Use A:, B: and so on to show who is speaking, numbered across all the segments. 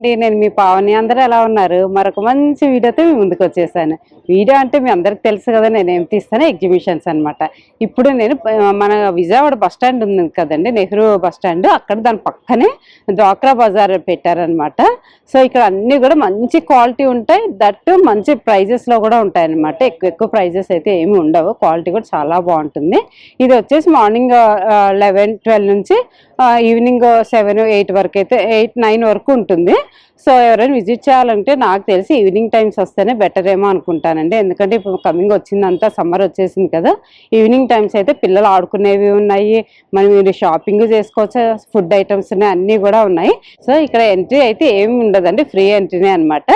A: నేను మీ పావని అందరూ ఎలా ఉన్నారు? మరొక మంచి వీడియోతో మీ ముందుకొచ్చేసాను. వీడియో అంటే మీ అందరికి తెలుసు కదా! నేనేం తీస్తానో ఎగ్జిబిషన్స్ అనమాట. ఇప్పుడు నేను మన విజయవాడ బస్ స్టాండ్ ఉంది కదండీ! నెహ్రూ బస్ స్టాండ్ అక్కడ దాని పక్కనే డ్వాక్రా బజార్ పెట్టారనమాట. సో, ఇక్కడ అన్నీ కూడా మంచి క్వాలిటీ ఉంటాయి. దట్టు మంచి ప్రైజెస్‌లో కూడా ఉంటాయన్నమాట. ఎక్కువ ఎక్కువ ప్రైజెస్ అయితే ఏమి ఉండవు. క్వాలిటీ కూడా చాలా బావుంటుంది. ఇది వచ్చేసి మార్నింగ్ 11, 12 నుంచి ఈవినింగ్ 7, 8 వరకైతే 8, 9 వరకు ఉంటుంది. సో, ఎవరైనా విజిట్ చేయాలంటే నాకు తెలిసి ఈవినింగ్ టైమ్స్ వస్తేనే బెటర్ ఏమో అనుకుంటానండి. ఎందుకంటే ఇప్పుడు కమింగ్ వచ్చిందంతా సమ్మర్ వచ్చేసింది కదా! ఈవినింగ్ టైమ్స్ అయితే పిల్లలు ఆడుకునేవి ఉన్నాయి. మరి మీరు షాపింగ్ చేసుకోవచ్చు. ఫుడ్ ఐటమ్స్ ఉన్నాయి. అన్నీ కూడా ఉన్నాయి. సో, ఇక్కడ ఎంట్రీ అయితే ఏమి ఉండదండి. ఫ్రీ ఎంట్రీనే అనమాట.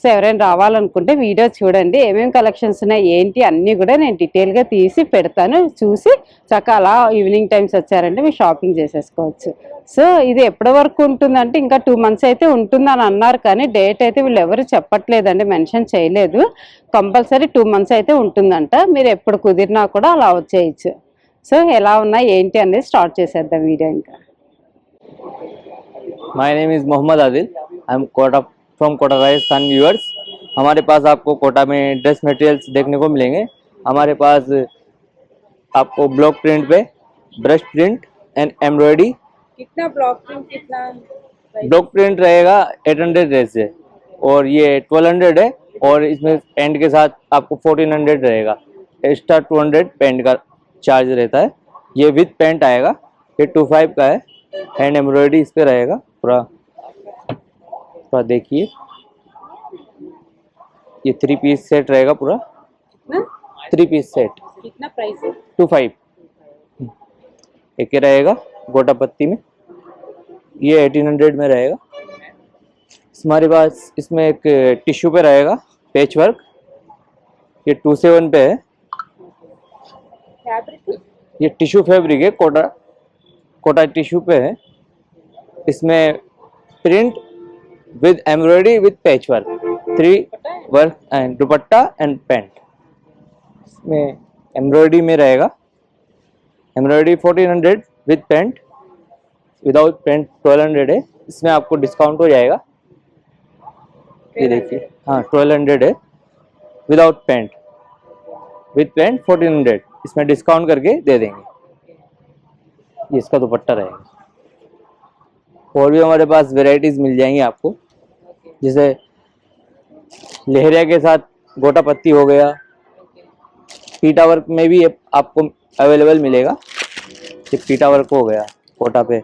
A: సో, ఎవరైనా రావాలనుకుంటే వీడియో చూడండి. ఏమేమి కలెక్షన్స్ ఉన్నాయి ఏంటి అన్నీ కూడా నేను డీటెయిల్‌గా తీసి పెడతాను. చూసి చక్కగా అలా ఈవినింగ్ టైమ్స్ వచ్చారంటే మీరు షాపింగ్ చేసేసుకోవచ్చు. సో, ఇది ఎప్పటి వరకు ఉంటుందంటే ఇంకా 2 మంత్స్ అయితే ఉంటుందని అన్నారు. కానీ డేట్ అయితే వీళ్ళు ఎవరు చెప్పట్లేదండి. మెన్షన్ చేయలేదు. కంపల్సరీ 2 మంత్స్ అయితే ఉంటుందంట. మీరు ఎప్పుడు కుదిరినా కూడా అలా వచ్చేయచ్చు. సో, ఎలా ఉన్నాయి ఏంటి అనేది స్టార్ట్ చేసేద్దాం వీడియో ఇంకా.
B: My name is Mohammad Adil. I am Kota from Kota Rajasthan viewers. हमारे पास आपको कोटा में ड्रेस मटेरियल्स देखने को मिलेंगे। हमारे पास आपको ब्लॉक प्रिंट पे ब्रश प्रिंट एंड एम्ब्रॉयडरी।
A: कितना ब्लॉक प्रिंट कितना
B: ब्लॉक प्रिंट रहेगा 800 ड्रेस है और ये 1200 है और इसमें पेंट के साथ आपको 1400 रहेगा। एक्स्ट्रा 200 पेंट का चार्ज रहता है। ये विद पेंट आएगा। ये 25 का है। हैंड एम्ब्रॉयडरी इस पे रहेगा पूरा। पूरा देखिए ये 3 पीस सेट रहेगा पूरा। 3 पीस सेट
A: कितना प्राइस है?
B: 25। एक ही रहेगा गोटा पत्ती में। ये 1800 में रहेगा। हमारे पास इसमें एक टिश्यू पे रहेगा पैच वर्क। ये 27 पे है। ये टिश्यू फैब्रिक है। कोटा टिश्यू पे है। इसमें print with embroidery with patch work 3 work and dupatta and pant. इसमें एम्ब्रॉयडरी में रहेगा। Embroidery 1400 with pant. Without pant 1200 है। इसमें आपको डिस्काउंट हो जाएगा। ये देखिए हाँ 1200 है विदाउट पैंट। With pant 1400। इसमें डिस्काउंट करके दे देंगे। ये इसका दुपट्टा रहेगा। और भी हमारे पास वैरायटीज मिल जाएंगी आपको, जैसे लहरिया के साथ गोटा पत्ती हो गया। पीटा वर्क में भी आपको अवेलेबल मिलेगा। ये पीटा वर्क हो गया कोटा पे।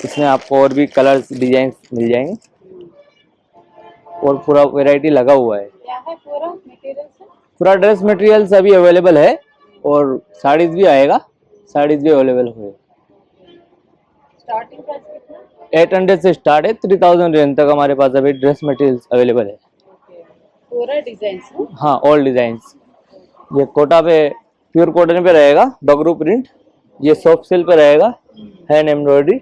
B: इसमें आपको और भी कलर्स डिजाइन मिल जाएंगे और पूरा वैरायटी लगा हुआ है।
A: क्या है पूरा मटेरियल से?
B: पूरा ड्रेस मटेरियल्स अभी अवेलेबल है और साड़ीज भी आएगा। साड़ीज भी अवेलेबल हुए।
A: स्टार्टिंग प्राइस कितना?
B: 800 से स्टार्ट है 3000 रेंज तक हमारे पास अभी ड्रेस मटेरियल्स अवेलेबल है।
A: पूरा डिजाइन है?
B: हाँ ऑल डिजाइंस। ये कोटा पे प्योर कॉटन पे रहेगा बगरू प्रिंट। ये सॉफ्ट सिल्क पे रहेगा हैंड एम्ब्रॉयडरी।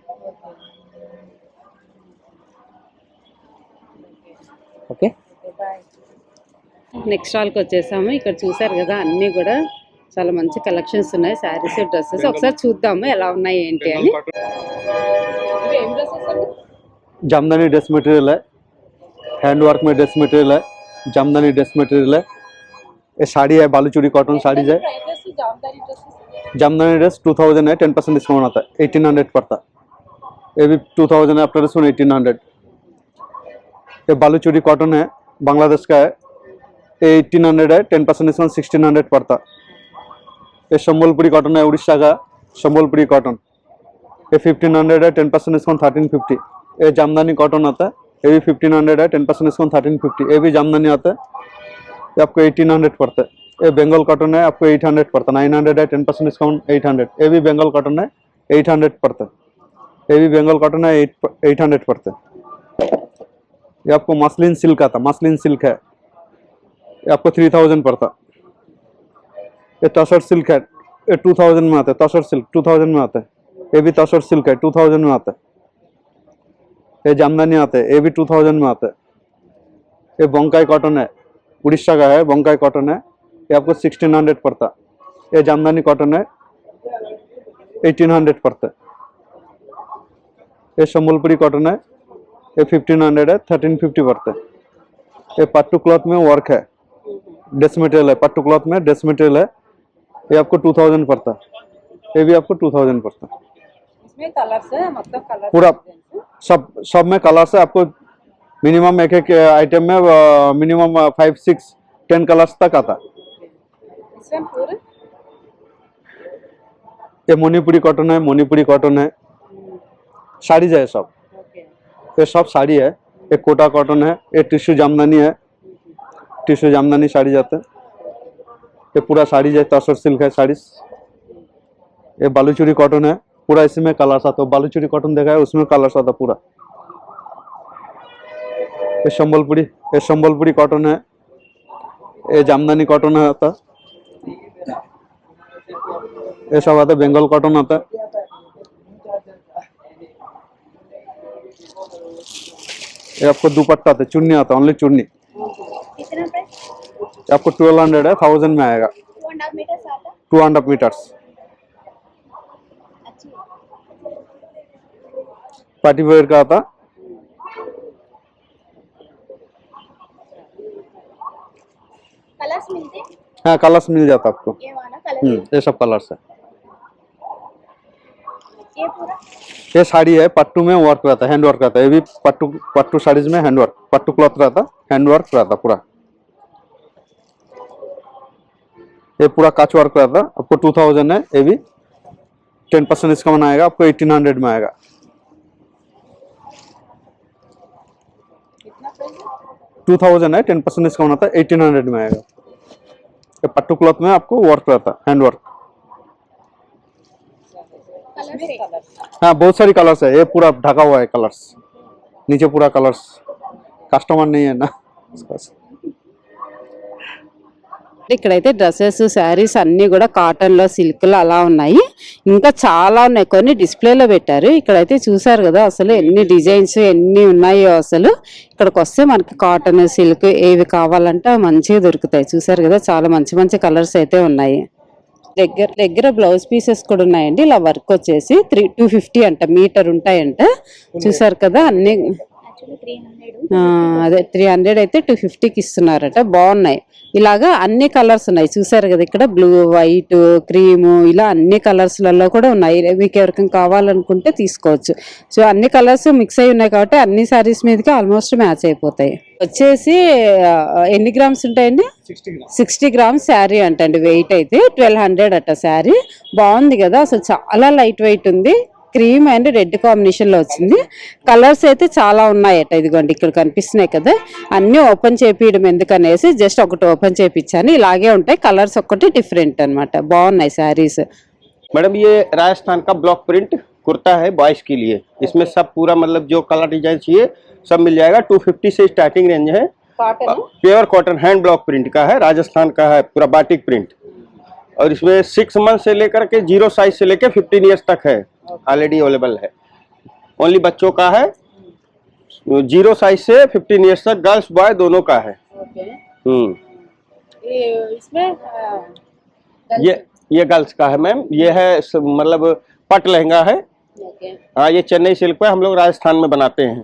B: ఓకే
A: నెక్స్ట్ స్టాల్కి వచ్చేసాము. ఇక్కడ చూసారు కదా అన్నీ కూడా చాలా మంచి కలెక్షన్స్ ఉన్నాయి. శారీస్ డ్రెస్సెస్ ఒకసారి చూద్దాము ఎలా ఉన్నాయి ఏంటి అని. ఏం డ్రెస్సెస్ అండి?
C: जामदानी ड्रेस मटेरियल है। हैंड वर्क में ड्रेस मटेरियल है। जामदानी ड्रेस मटेरियल है। ये साड़ी है बालूचूड़ी कॉटन साड़ीज है। जामदानी ड्रेस 2000 है। 10% डिस्काउंट आता है 1800 पड़ता। ये भी 2000 है आफ्टर डिस्काउंट 1800। ये बालूचूड़ी कॉटन है बांग्लादेश का है। ये 1800 है। 10% डिस्काउंट 1600 पड़ता। ये संबलपुरी कॉटन है उड़ीसा का संबलपुरी कॉटन। ये 1500 है। 10% डिस्काउंट 1350। ये जामदानी कॉटन आता है। ये भी 1500 है। 10% डिस्काउंट 1350। ये भी जामदानी आता है। ये आपको 1800 पड़ता है। ये बंगाल कॉटन है आपको 800 पड़ता है। 900 है। 10% डिस्काउंट 800। ये भी बंगाल कॉटन है 800 पड़ता है। ये भी बंगाल कॉटन है 800 पड़ता है। ये आपको मसलिन सिल्क आता। मसलिन सिल्क है ये आपको 3000 पड़ता। ये तसर सिल्क है ये 2000 में आता है। तसर सिल्क 2000 में आता है। ये भी तसर सिल्क है 2000 में आता है। ये जामदानी आता है ये भी 2000 में आता है। ये बंकाई कॉटन है उड़ीसा का है। बंकाई कॉटन है ये आपको 1600 पड़ता। ये जामदानी कॉटन है 1800 पड़ता है। ये संबलपुरी कॉटन है ये 1500 है, 1350 पड़ता है। ये पट्टू क्लॉथ में वर्क है, ड्रेस मटेरियल है, पट्टू क्लॉथ में ड्रेस मटेरियल है। ये आपको 2000 पड़ता है, ये भी आपको 2000 पड़ता है।
A: इसमें कलर्स है, मतलब कलर
C: पूरा सब में कलर्स है। आपको मिनिमम एक एक आइटम में मिनिमम 5, 6, 10 कलर्स तक आता है।
A: इसमें पूरे
C: ये मणिपुरी कॉटन है, मणिपुरी कॉटन है, साड़ी है सब। ये सब साड़ी है। ये कोटा कॉटन है, ये टिश्यू जामदानी है, टिश्यू जामदानी साड़ी जाते हैं। ये पूरा साड़ी है, तसर सिल्क है साड़ी। ये बालूचुरी कॉटन है, पूरा इसमें कलर्स आता है। बालूचुरी कॉटन देखा है, उसमें कलर्स आता पूरा। ये संबलपुरी कॉटन है, ये जामदानी कॉटन है आता। ये सब आता है, बंगाल कॉटन आता है। ये आपको दुपट्टा आता है, चुन्नी आता है, ओनली चुन्नी।
D: कितना प्राइस?
C: आपको 1200 है, 1000 में आएगा।
D: 2.5 मीटर आता?
C: 2.5 मीटर्स
D: अच्छी
C: पार्टी वेयर का आता।
D: कलर्स मिलते हैं?
C: हाँ, कलर्स मिल जाता आपको।
D: ये वाला कलर
C: ये सब कलर्स है।
D: ये पूरा
C: ये साड़ी है, पट्टू में वर्क रहता है, हैंड वर्क रहता है। ये भी पट्टू साड़ीज में हैंड वर्क, पट्टू क्लॉथ रहता, हैंड वर्क रहता पूरा। ये पूरा काच वर्क रहता, आपको 2000 है। ये भी 10% डिस्काउंट आएगा, आपको 1800 में आएगा। 2000 है, 10% डिस्काउंट आता है, 1800 में आएगा। ये पट्टू क्लॉथ में आपको वर्क रहता, हैंड वर्क। हाँ, बहुत सारी कलर्स है। ये पूरा ढका हुआ है कलर्स, नीचे पूरा कलर्स। कस्टमर नहीं है ना।
A: ఇక్కడైతే డ్రెస్సెస్ శారీస్ అన్నీ కూడా కాటన్లో సిల్క్లో అలా ఉన్నాయి. ఇంకా చాలా ఉన్నాయి, కొన్ని డిస్ప్లేలో పెట్టారు. ఇక్కడైతే చూసారు కదా అసలు ఎన్ని డిజైన్స్ ఎన్ని ఉన్నాయో. అసలు ఇక్కడికి వస్తే మనకి కాటన్ సిల్క్ ఏవి కావాలంటే మంచిగా దొరుకుతాయి. చూసారు కదా చాలా మంచి మంచి కలర్స్ అయితే ఉన్నాయి. దగ్గర బ్లౌజ్ పీసెస్ కూడా ఉన్నాయండి. ఇలా వర్క్ వచ్చేసి 250 అంట, మీటర్ ఉంటాయంట. చూసారు కదా అన్ని.
D: యాక్చువల్లీ 300
A: అదే 300 అయితే 250కి ఇస్తున్నారట. బాగున్నాయి. ఇలాగా అన్ని కలర్స్ ఉన్నాయి. చూసారు కదా ఇక్కడ బ్లూ, వైట్, క్రీము, ఇలా అన్ని కలర్స్లలో కూడా ఉన్నాయి. మీకు ఎవరికైనా కావాలనుకుంటే తీసుకోవచ్చు. సో అన్ని కలర్స్ మిక్స్ అయి ఉన్నాయి కాబట్టి అన్ని సారీస్ మీదకి ఆల్మోస్ట్ మ్యాచ్ అయిపోతాయి. వచ్చేసి ఎన్ని గ్రామ్స్ ఉంటాయండి? 60 గ్రామ్స్ శారీ అంటండి. వెయిట్ అయితే 1200 అట శారీ. బాగుంది కదా అసలు, చాలా లైట్ వెయిట్ ఉంది. క్రీమ్ అండ్ రెడ్ కాంబినేషన్ లో వచ్చింది. కలర్స్ అయితే చాలా ఉన్నాయట. ఇదిగోండి ఇక్కడ కనిపిస్తున్నాయి కదా. అన్ని ఓపెన్ చేపియడం ఎందుకనేసి జస్ట్ ఒకటి ఓపెన్ చేపించాను. ఇలాగే ఉంటాయి, కలర్స్ ఒక్కటి డిఫరెంట్ అన్నమాట. బాగున్నాయి శారీస్.
E: मैडम ये राजस्थान का ब्लॉक प्रिंट कुर्ता है बॉयज के लिए। इसमें सब पूरा मतलब जो कलर डिजाइन चाहिए सब मिल जाएगा। 250 से स्टार्टिंग रेंज है। Pure cotton hand block print का है, राजस्थान का है, पूरा बाटिक प्रिंट। और इसमें 6 मंथ से लेकर के 0 साइज से लेकर 15 ईयर्स तक है, ऑलरेडी अवेलेबल है। ओनली बच्चों का है, 0 साइज से 15 ईयर्स तक, गर्ल्स बॉय दोनों का है।
A: इसमें
E: ये गर्ल्स का है मैम। ये है मतलब पट लहंगा है। हाँ, ये चेन्नई सिल्क पे हम लोग राजस्थान में बनाते हैं।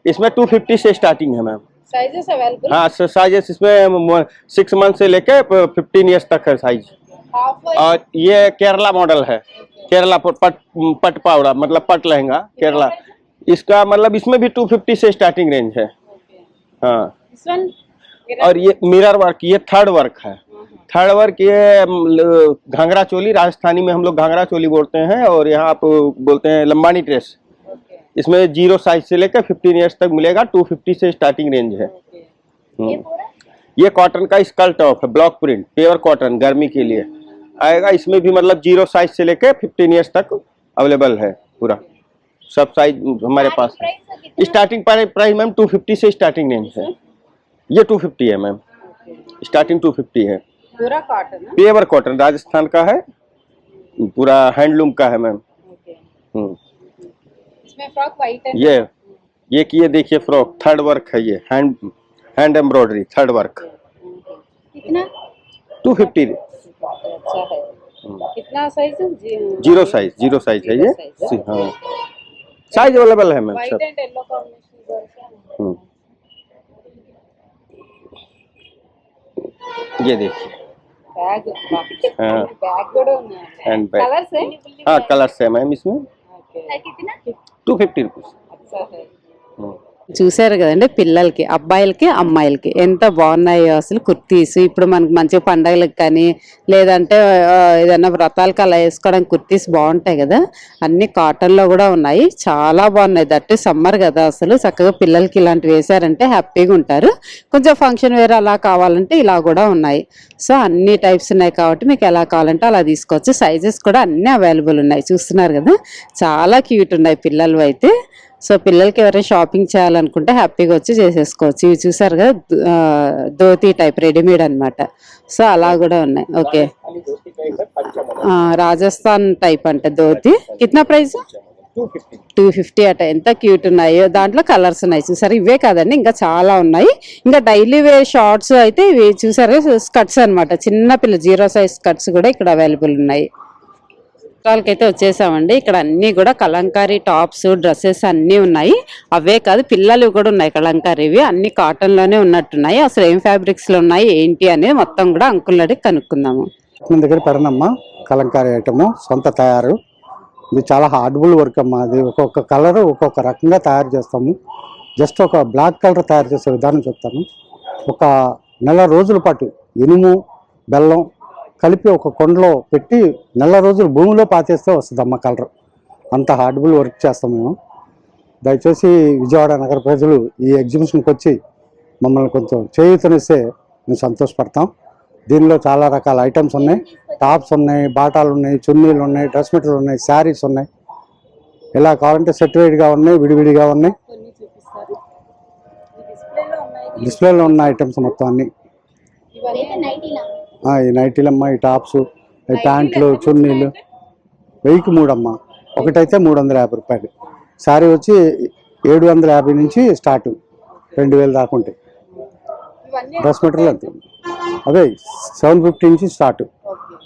E: इसमें 250 से स्टार्टिंग है मैम।
A: Sizes available?
E: हाँ, साइजेस इसमें 6 मंथ से लेके 15 ईयर्स तक है साइज। और ये केरला मॉडल है, केरला पट पावड़ा मतलब पट लहंगा केरला। इसका मतलब इसमें भी 250 से स्टार्टिंग रेंज है। हाँ, और ये मिरर वर्क, ये थर्ड वर्क है। थर्ड वर्क ये घाघरा चोली, राजस्थानी में हम लोग घाघरा चोली बोलते हैं, और यहाँ आप बोलते हैं लंबानी ड्रेस। इसमें 0 साइज से लेकर 15 ईयर्स तक मिलेगा। 250 से स्टार्टिंग रेंज है। ये कॉटन का स्कर्ट टॉप है, ब्लॉक प्रिंट, प्योर कॉटन, गर्मी के लिए आएगा। इसमें भी मतलब 0 साइज से लेकर 15 ईयर्स तक अवेलेबल है, पूरा सब साइज हमारे पास है। स्टार्टिंग प्राइस मैम 250 से स्टार्टिंग रेंज है। ये 250 है मैम, स्टार्टिंग 250 है।
A: पूरा कॉटन है?
E: प्योर कॉटन राजस्थान का है, पूरा हैंडलूम का है मैम।
A: इसमें फ्रॉक वाइट है?
E: ये कि ये देखिए फ्रॉक थर्ड वर्क है। ये हैंड एम्ब्रॉयडरी थर्ड वर्क।
D: कितना?
E: 250।
A: अच्छा है। कितना साइज?
E: 0 साइज है ये। हाँ, साइज अवेलेबल है मैम सब।
A: అండ్ ఎల్లో కాంబినేషన్
E: ये देखिए
A: బ్యాగ్
E: हाँ
A: బ్యాగ్ కూడా ఉన్నాయి
E: हैंड बैग।
A: కలర్స్
E: हाँ कलर है मैम इसमें
D: है कितना
E: 250 रुपीज।
A: చూసారు కదండి, పిల్లలకి అబ్బాయిలకి అమ్మాయిలకి ఎంత బాగున్నాయో అసలు కుర్తీస్. ఇప్పుడు మనకి మంచి పండగలకు కానీ లేదంటే ఏదైనా వ్రతాలకు అలా వేసుకోవడానికి కుర్తీస్ బాగుంటాయి కదా, అన్ని కాటన్లో కూడా ఉన్నాయి, చాలా బాగున్నాయి. దట్టు సమ్మర్ కదా, అసలు చక్కగా పిల్లలకి ఇలాంటివి వేసారంటే హ్యాపీగా ఉంటారు. కొంచెం ఫంక్షన్ వేర్ అలా కావాలంటే ఇలా కూడా ఉన్నాయి. సో అన్ని టైప్స్ ఉన్నాయి కాబట్టి మీకు ఎలా కావాలంటే అలా తీసుకోవచ్చు. సైజెస్ కూడా అన్నీ అవైలబుల్ ఉన్నాయి. చూస్తున్నారు కదా, చాలా క్యూట్ ఉన్నాయి పిల్లలు అయితే. సో పిల్లలకి ఎవరైనా షాపింగ్ చేయాలనుకుంటే హ్యాపీగా వచ్చి చేసేసుకోవచ్చు. ఇవి చూసారు కదా, ధోతి టైప్ రెడీమేడ్ అన్నమాట. సో అలా కూడా ఉన్నాయి. ఓకే, రాజస్థాన్ టైప్ అంటే ధోతి. కిतना ప్రైస్? 250 అట. ఎంత క్యూట్ ఉన్నాయో. దాంట్లో కలర్స్ ఉన్నాయి చూసారు. ఇవే కాదండి, ఇంకా చాలా ఉన్నాయి. ఇంకా డైలీ వేర్ షార్ట్స్ అయితే ఇవి చూసారు, స్కర్ట్స్ అన్నమాట. చిన్న పిల్ల 0 సైజ్ స్కర్ట్స్ కూడా ఇక్కడ అవైలబుల్ ఉన్నాయి. అయితే వచ్చేసామండి. ఇక్కడ అన్ని కూడా కలంకారీ టాప్స్, డ్రెస్సెస్ అన్నీ ఉన్నాయి. అవే కాదు, పిల్లలు కూడా ఉన్నాయి కలంకారీవి. అన్ని కాటన్ లోనే ఉన్నట్టున్నాయి. అసలు ఏం ఫ్యాబ్రిక్స్ లో ఉన్నాయి ఏంటి అనేది మొత్తం కూడా అంకుల్ అడిగి కనుక్కుందాము.
F: మన దగ్గర పెరనమ్మ కలంకారీ ఐటమ్ సొంత తయారు. ఇది చాలా హార్డ్బుల్ వర్క్ అమ్మా. అది ఒక్కొక్క కలర్ ఒక్కొక్క రకంగా తయారు చేస్తాము. జస్ట్ ఒక బ్లాక్ కలర్ తయారు చేసే విధానం చెప్తాను. ఒక నెల రోజుల పాటు ఇనుము బెల్లం కలిపి ఒక కొండలో పెట్టి నెల రోజులు భూమిలో పాతేస్తే వస్తుంది అమ్మ కలర్. అంత హార్డ్బుల్ వర్క్ చేస్తాం మేము. దయచేసి విజయవాడ నగర ప్రజలు ఈ ఎగ్జిబిషన్కి వచ్చి మమ్మల్ని కొంచెం చేయూతనిస్తే మేము సంతోషపడతాం. దీనిలో చాలా రకాల ఐటమ్స్ ఉన్నాయి. టాప్స్ ఉన్నాయి, బాటాలు ఉన్నాయి, చున్నీలు ఉన్నాయి, డ్రెస్ మెటీరియల్ ఉన్నాయి, శారీస్ ఉన్నాయి. ఎలా కావాలంటే సెట్ వైడ్గా ఉన్నాయి, విడివిడిగా ఉన్నాయి. డిస్ప్లేలో ఉన్న ఐటమ్స్ మొత్తం అన్నీ. ఈ నైటీలమ్మ, ఈ టాప్స్, ఈ ప్యాంట్లు, చున్నీలు 1000కి 3 అమ్మ. ఒకటైతే 350 రూపాయలు. శారీ వచ్చి 750 నుంచి స్టార్ట్, 2000 దాకా ఉంటాయి. డ్రెస్ మెటీరియల్ అంతే, అదే 750 నుంచి స్టార్ట్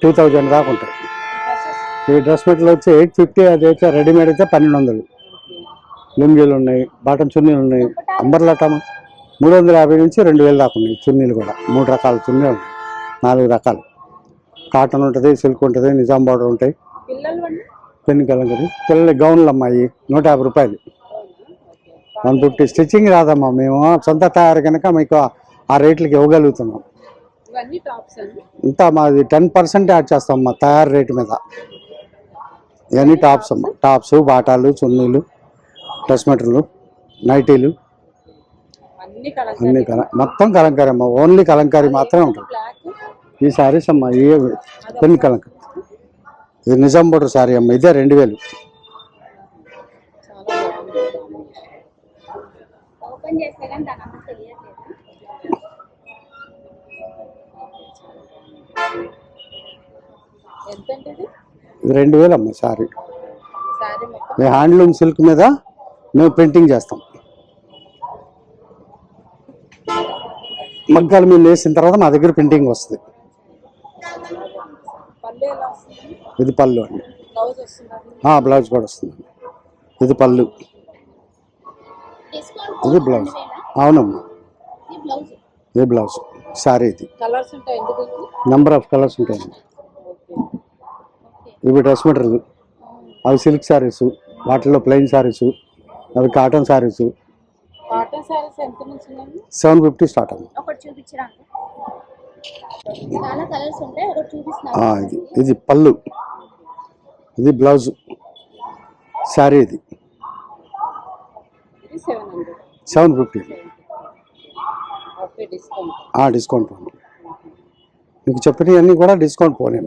F: 2000 దాకా ఉంటాయి. ఈ డ్రెస్ మెటీరియల్ వచ్చి 850. అదైతే రెడీమేడ్ అయితే 1200. లుంగీలు ఉన్నాయి, బాటన్ చున్నీలు ఉన్నాయి. అంబర్లాటమ్మ 350 నుంచి 2000 దాకా ఉన్నాయి. చున్నీలు కూడా 3 రకాల చున్నీలు ఉన్నాయి, 4 రకాలు. కాటన్ ఉంటుంది, సిల్క్ ఉంటుంది, నిజాం బార్డర్ ఉంటాయి. పెన్ కలంకరీ పిల్లల గౌన్లు అమ్మాయి 150 రూపాయలు. 150. స్టిచ్చింగ్ రాదమ్మా, మేము సొంత తయారు కనుక మీకు ఆ రేట్లకి ఇవ్వగలుగుతున్నాం. ఇంత మాది 10% యాడ్ చేస్తాం అమ్మా తయారు రేటు మీద. ఇవన్నీ టాప్స్ అమ్మా. టాప్స్, బాటాలు, చున్నీలు, డ్రెస్ మెటీరియల్, నైటీలు అన్ని మొత్తం కలంకారీ అమ్మ. ఓన్లీ కలంకారీ మాత్రమే ఉంటుంది. ఈ శారీస్ అమ్మ, ఈ పెన్ కలంకారీ. ఇది నిజాం బోర్డర్ శారీ అమ్మ. ఇదే 2000.
D: ఓపెన్ చేస్తే కానీ దాని అంతా తెలియట్లేదు.
F: ఇది 2000 అమ్మ శారీ. హ్యాండ్లూమ్ సిల్క్ మీద మేము ప్రింటింగ్ చేస్తాం. మగ్గాల మీద వేసిన తర్వాత మా దగ్గర ప్రింటింగ్ వస్తుంది. ఇది పళ్ళు అండి. బ్లౌజ్ కూడా వస్తుంది. ఇది పళ్ళు, ఇది బ్లౌజ్. అవునమ్మా, ఇది బ్లౌజ్. శారీ ఇది నెంబర్ ఆఫ్ కలర్స్ ఉంటాయండి. ఇవి డ్రెస్ మెటీరియల్. అవి సిల్క్ శారీస్, వాటిల్లో ప్లెయిన్ శారీస్, అవి కాటన్ శారీస్. 750 స్టార్ట్ అమ్మ.
D: ఒకటి చూపించరా? చాలా కలర్స్ ఉంటాయి, ఒకటి చూపిస్తున్నా.
F: ఇది పళ్ళు, ఇది బ్లౌజ్, శారీ ఇది 750. డిస్కౌంట్ మీకు చెప్పినవన్నీ కూడా డిస్కౌంట్ పోనీ.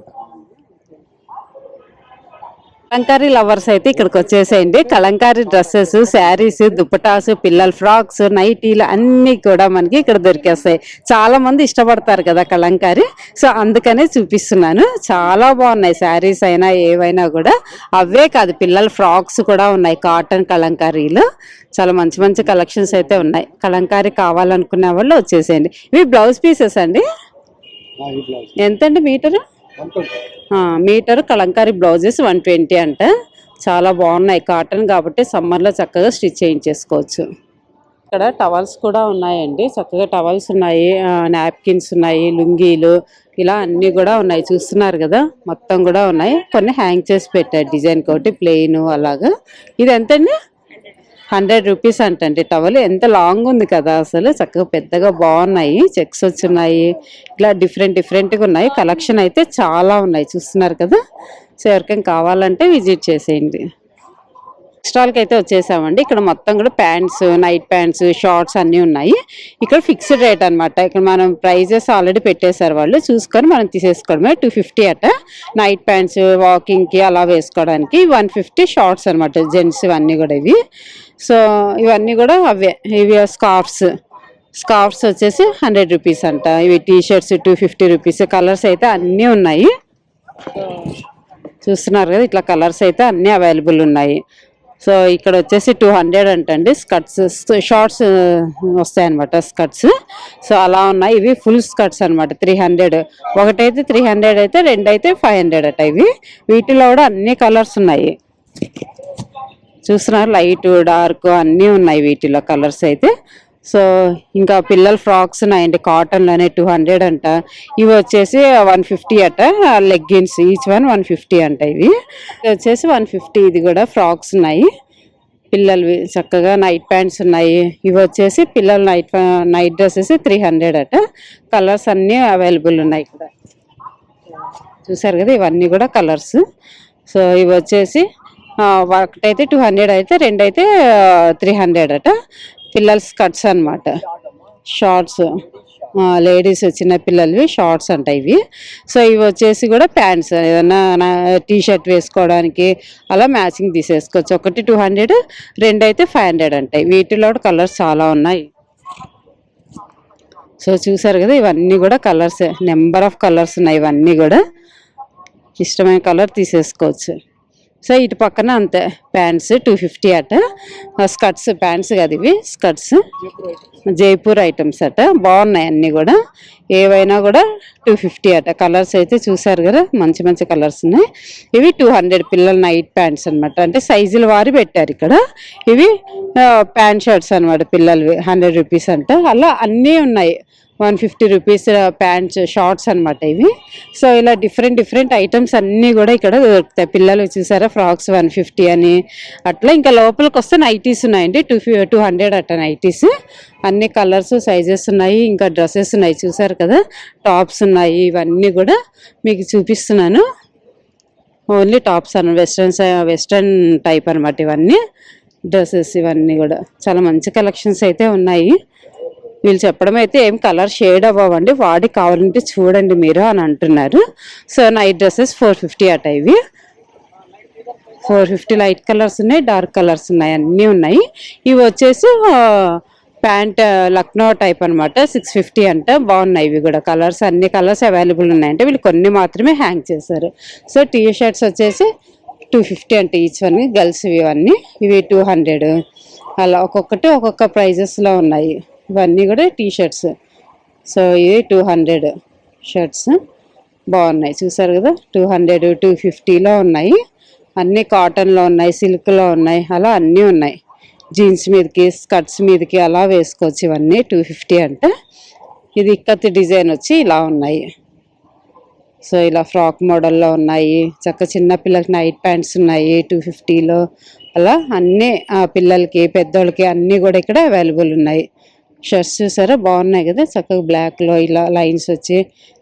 A: కలంకారీ లవర్స్ అయితే ఇక్కడికి వచ్చేసేయండి. కలంకారీ డ్రెస్సెస్, శారీస్, దుప్పటాస్, పిల్లల ఫ్రాక్స్, నైటీలు అన్నీ కూడా మనకి ఇక్కడ దొరికేస్తాయి. చాలా మంది ఇష్టపడతారు కదా కలంకారీ, సో అందుకనే చూపిస్తున్నాను. చాలా బాగున్నాయి శారీస్ అయినా ఏవైనా కూడా. అవే కాదు, పిల్లల ఫ్రాక్స్ కూడా ఉన్నాయి కాటన్ కలంకారీలు. చాలా మంచి మంచి కలెక్షన్స్ అయితే ఉన్నాయి. కలంకారీ కావాలనుకునే వాళ్ళు వచ్చేసేయండి. ఇవి బ్లౌజ్ పీసెస్ అండి. ఎంతండి మీటరు? మీటరు కలంకారీ బ్లౌజెస్ 120 అంట. చాలా బాగున్నాయి, కాటన్ కాబట్టి సమ్మర్లో చక్కగా స్టిచ్ చేయించేసుకోవచ్చు. ఇక్కడ టవల్స్ కూడా ఉన్నాయండి, చక్కగా టవల్స్ ఉన్నాయి, నాప్కిన్స్ ఉన్నాయి, లుంగీలు ఇలా అన్నీ కూడా ఉన్నాయి. చూస్తున్నారు కదా, మొత్తం కూడా ఉన్నాయి. కొన్ని హ్యాంగ్ చేసి పెట్టారు డిజైన్ కోటి ప్లెయిన్ అలాగా. ఇది ఎంతండి? 100 రూపీస్ అంటండి టవల్. ఎంత లాంగ్ ఉంది కదా, అసలు చక్కగా పెద్దగా బాగున్నాయి. చెక్స్ వచ్చున్నాయి, ఇట్లా డిఫరెంట్గా ఉన్నాయి. కలెక్షన్ అయితే చాలా ఉన్నాయి, చూస్తున్నారు కదా. సో ఎవరికైనా కావాలంటే విజిట్ చేసేయండి. స్టాల్కి అయితే వచ్చేసామండి. ఇక్కడ మొత్తం కూడా ప్యాంట్స్, నైట్ ప్యాంట్స్, షార్ట్స్ అన్నీ ఉన్నాయి. ఇక్కడ ఫిక్స్డ్ రేట్ అనమాట. ఇక్కడ మనం ప్రైజెస్ ఆల్రెడీ పెట్టేశారు వాళ్ళు, చూసుకొని మనం తీసేసుకోవడమే. 250 అట నైట్ ప్యాంట్స్, వాకింగ్కి అలా వేసుకోవడానికి. 150 షార్ట్స్ అనమాట, జెంట్స్ ఇవన్నీ కూడా ఇవి. సో ఇవన్నీ కూడా అవే. ఇవి స్కార్ఫ్స్ వచ్చేసి 100 రూపీస్ అంట. ఇవి టీ షర్ట్స్ 250 రూపీస్. కలర్స్ అయితే అన్నీ ఉన్నాయి, చూస్తున్నారు కదా. ఇట్లా కలర్స్ అయితే అన్నీ అవైలబుల్ ఉన్నాయి. సో ఇక్కడ వచ్చేసి 200 అంటండి. షార్ట్స్ వస్తాయన్నమాట, స్కర్ట్స్. సో అలా ఉన్నాయి. ఇవి ఫుల్ స్కర్ట్స్ అనమాట, 300. ఒకటైతే 300 అయితే, రెండైతే 500 అట. ఇవి వీటిలో కూడా అన్ని కలర్స్ ఉన్నాయి, చూస్తున్నారు. లైట్, డార్క్ అన్నీ ఉన్నాయి వీటిలో కలర్స్ అయితే. సో ఇంకా పిల్లల ఫ్రాక్స్ ఉన్నాయండి, కాటన్లోనే 200 అంట. ఇవి వచ్చేసి 150 అట. లెగ్గిన్స్ ఈచ్ వన్ 150 అంట. ఇవి వచ్చేసి 150. ఇది కూడా ఫ్రాక్స్ ఉన్నాయి పిల్లలవి, చక్కగా నైట్ ప్యాంట్స్ ఉన్నాయి. ఇవి వచ్చేసి పిల్లల నైట్ డ్రెస్సెస్ 300 అట. కలర్స్ అన్నీ అవైలబుల్ ఉన్నాయి ఇక్కడ, చూసారు కదా. ఇవన్నీ కూడా కలర్స్. సో ఇవి వచ్చేసి ఒకటైతే 200 అయితే, రెండైతే 300 అట. పిల్లల స్కర్ట్స్ అనమాట, షార్ట్స్, లేడీస్ చిన్న పిల్లలవి షార్ట్స్ అంట ఇవి. సో ఇవి వచ్చేసి కూడా ప్యాంట్స్, ఏదన్నా టీ షర్ట్ వేసుకోవడానికి అలా మ్యాచింగ్ తీసేసుకోవచ్చు. ఒకటి 200, రెండైతే 500 అంటాయి. వీటిలో కూడా కలర్స్ చాలా ఉన్నాయి. సో చూసారు కదా, ఇవన్నీ కూడా కలర్స్, నెంబర్ ఆఫ్ కలర్స్ ఉన్నాయి. ఇవన్నీ కూడా ఇష్టమైన కలర్ తీసేసుకోవచ్చు. సో ఇటు పక్కన అంతే, ప్యాంట్స్ 250 అట. స్కర్ట్స్, ప్యాంట్స్ కదా ఇవి, స్కర్ట్స్ జైపూర్ ఐటమ్స్ అట. బాగున్నాయి అన్నీ కూడా, ఏవైనా కూడా 250 అట. కలర్స్ అయితే చూసారు కదా, మంచి మంచి కలర్స్ ఉన్నాయి. ఇవి 200 పిల్లల నైట్ ప్యాంట్స్ అనమాట, అంటే సైజుల వారి పెట్టారు ఇక్కడ. ఇవి ప్యాంట్ షర్ట్స్ అనమాట పిల్లలవి, 100 రూపీస్ అంట. అలా అన్నీ ఉన్నాయి. 150 రూపీస్ ప్యాంట్స్, షార్ట్స్ అనమాట ఇవి. సో ఇలా డిఫరెంట్ ఐటమ్స్ అన్నీ కూడా ఇక్కడ దొరుకుతాయి. పిల్లలు చూసారా, ఫ్రాక్స్ 150 అని అట్లా. ఇంకా లోపలికి వస్తే నైటీస్ ఉన్నాయండి, 200 అట్ట నైటీస్. అన్ని కలర్స్, సైజెస్ ఉన్నాయి. ఇంకా డ్రెస్సెస్ ఉన్నాయి, చూసారు కదా. టాప్స్ ఉన్నాయి. ఇవన్నీ కూడా మీకు చూపిస్తున్నాను. ఓన్లీ టాప్స్ అన్న, వెస్ట్రన్ టైప్ అనమాట ఇవన్నీ. డ్రెస్సెస్ ఇవన్నీ కూడా చాలా మంచి కలెక్షన్స్ అయితే ఉన్నాయి. వీళ్ళు చెప్పడం అయితే ఏం కలర్ షేడ్ అవ్వండి, వాడి కావాలంటే చూడండి మీరు అని అంటున్నారు. సో నైట్ డ్రెస్సెస్ 450 అట. ఇవి 450 లైట్ కలర్స్ ఉన్నాయి, డార్క్ కలర్స్ ఉన్నాయి, అన్నీ ఉన్నాయి. ఇవి వచ్చేసి ప్యాంట్ లక్నో టైప్ అనమాట, 650 అంట. బాగున్నాయి ఇవి కూడా. కలర్స్, అన్ని కలర్స్ అవైలబుల్ ఉన్నాయంటే, వీళ్ళు కొన్ని మాత్రమే హ్యాంగ్ చేశారు. సో టీ షర్ట్స్ వచ్చేసి 250 అంటే ఈచ్ వన్, గర్ల్స్ ఇవన్నీ. ఇవి 200 అలా, ఒక్కొక్కటి ఒక్కొక్క ప్రైజెస్లో ఉన్నాయి. ఇవన్నీ కూడా టీ షర్ట్స్. సో ఇది 200 షర్ట్స్, బాగున్నాయి, చూసారు కదా. 200, 250లో ఉన్నాయి. అన్నీ కాటన్లో ఉన్నాయి, సిల్క్లో ఉన్నాయి, అలా అన్నీ ఉన్నాయి. జీన్స్ మీదకి, స్కర్ట్స్ మీదకి అలా వేసుకోవచ్చు. ఇవన్నీ 250 అంటే. ఇది ఇక్కత్ డిజైన్ వచ్చి ఇలా ఉన్నాయి. సో ఇలా ఫ్రాక్ మోడల్లో ఉన్నాయి. చక్క చిన్న పిల్లలకి నైట్ ప్యాంట్స్ ఉన్నాయి 250లో. అలా అన్నీ పిల్లలకి, పెద్దోళ్ళకి అన్నీ కూడా ఇక్కడ అవైలబుల్ ఉన్నాయి. షర్ట్స్ చూసారా, బాగున్నాయి కదా. చక్కగా బ్లాక్లో ఇలా లైన్స్ వచ్చి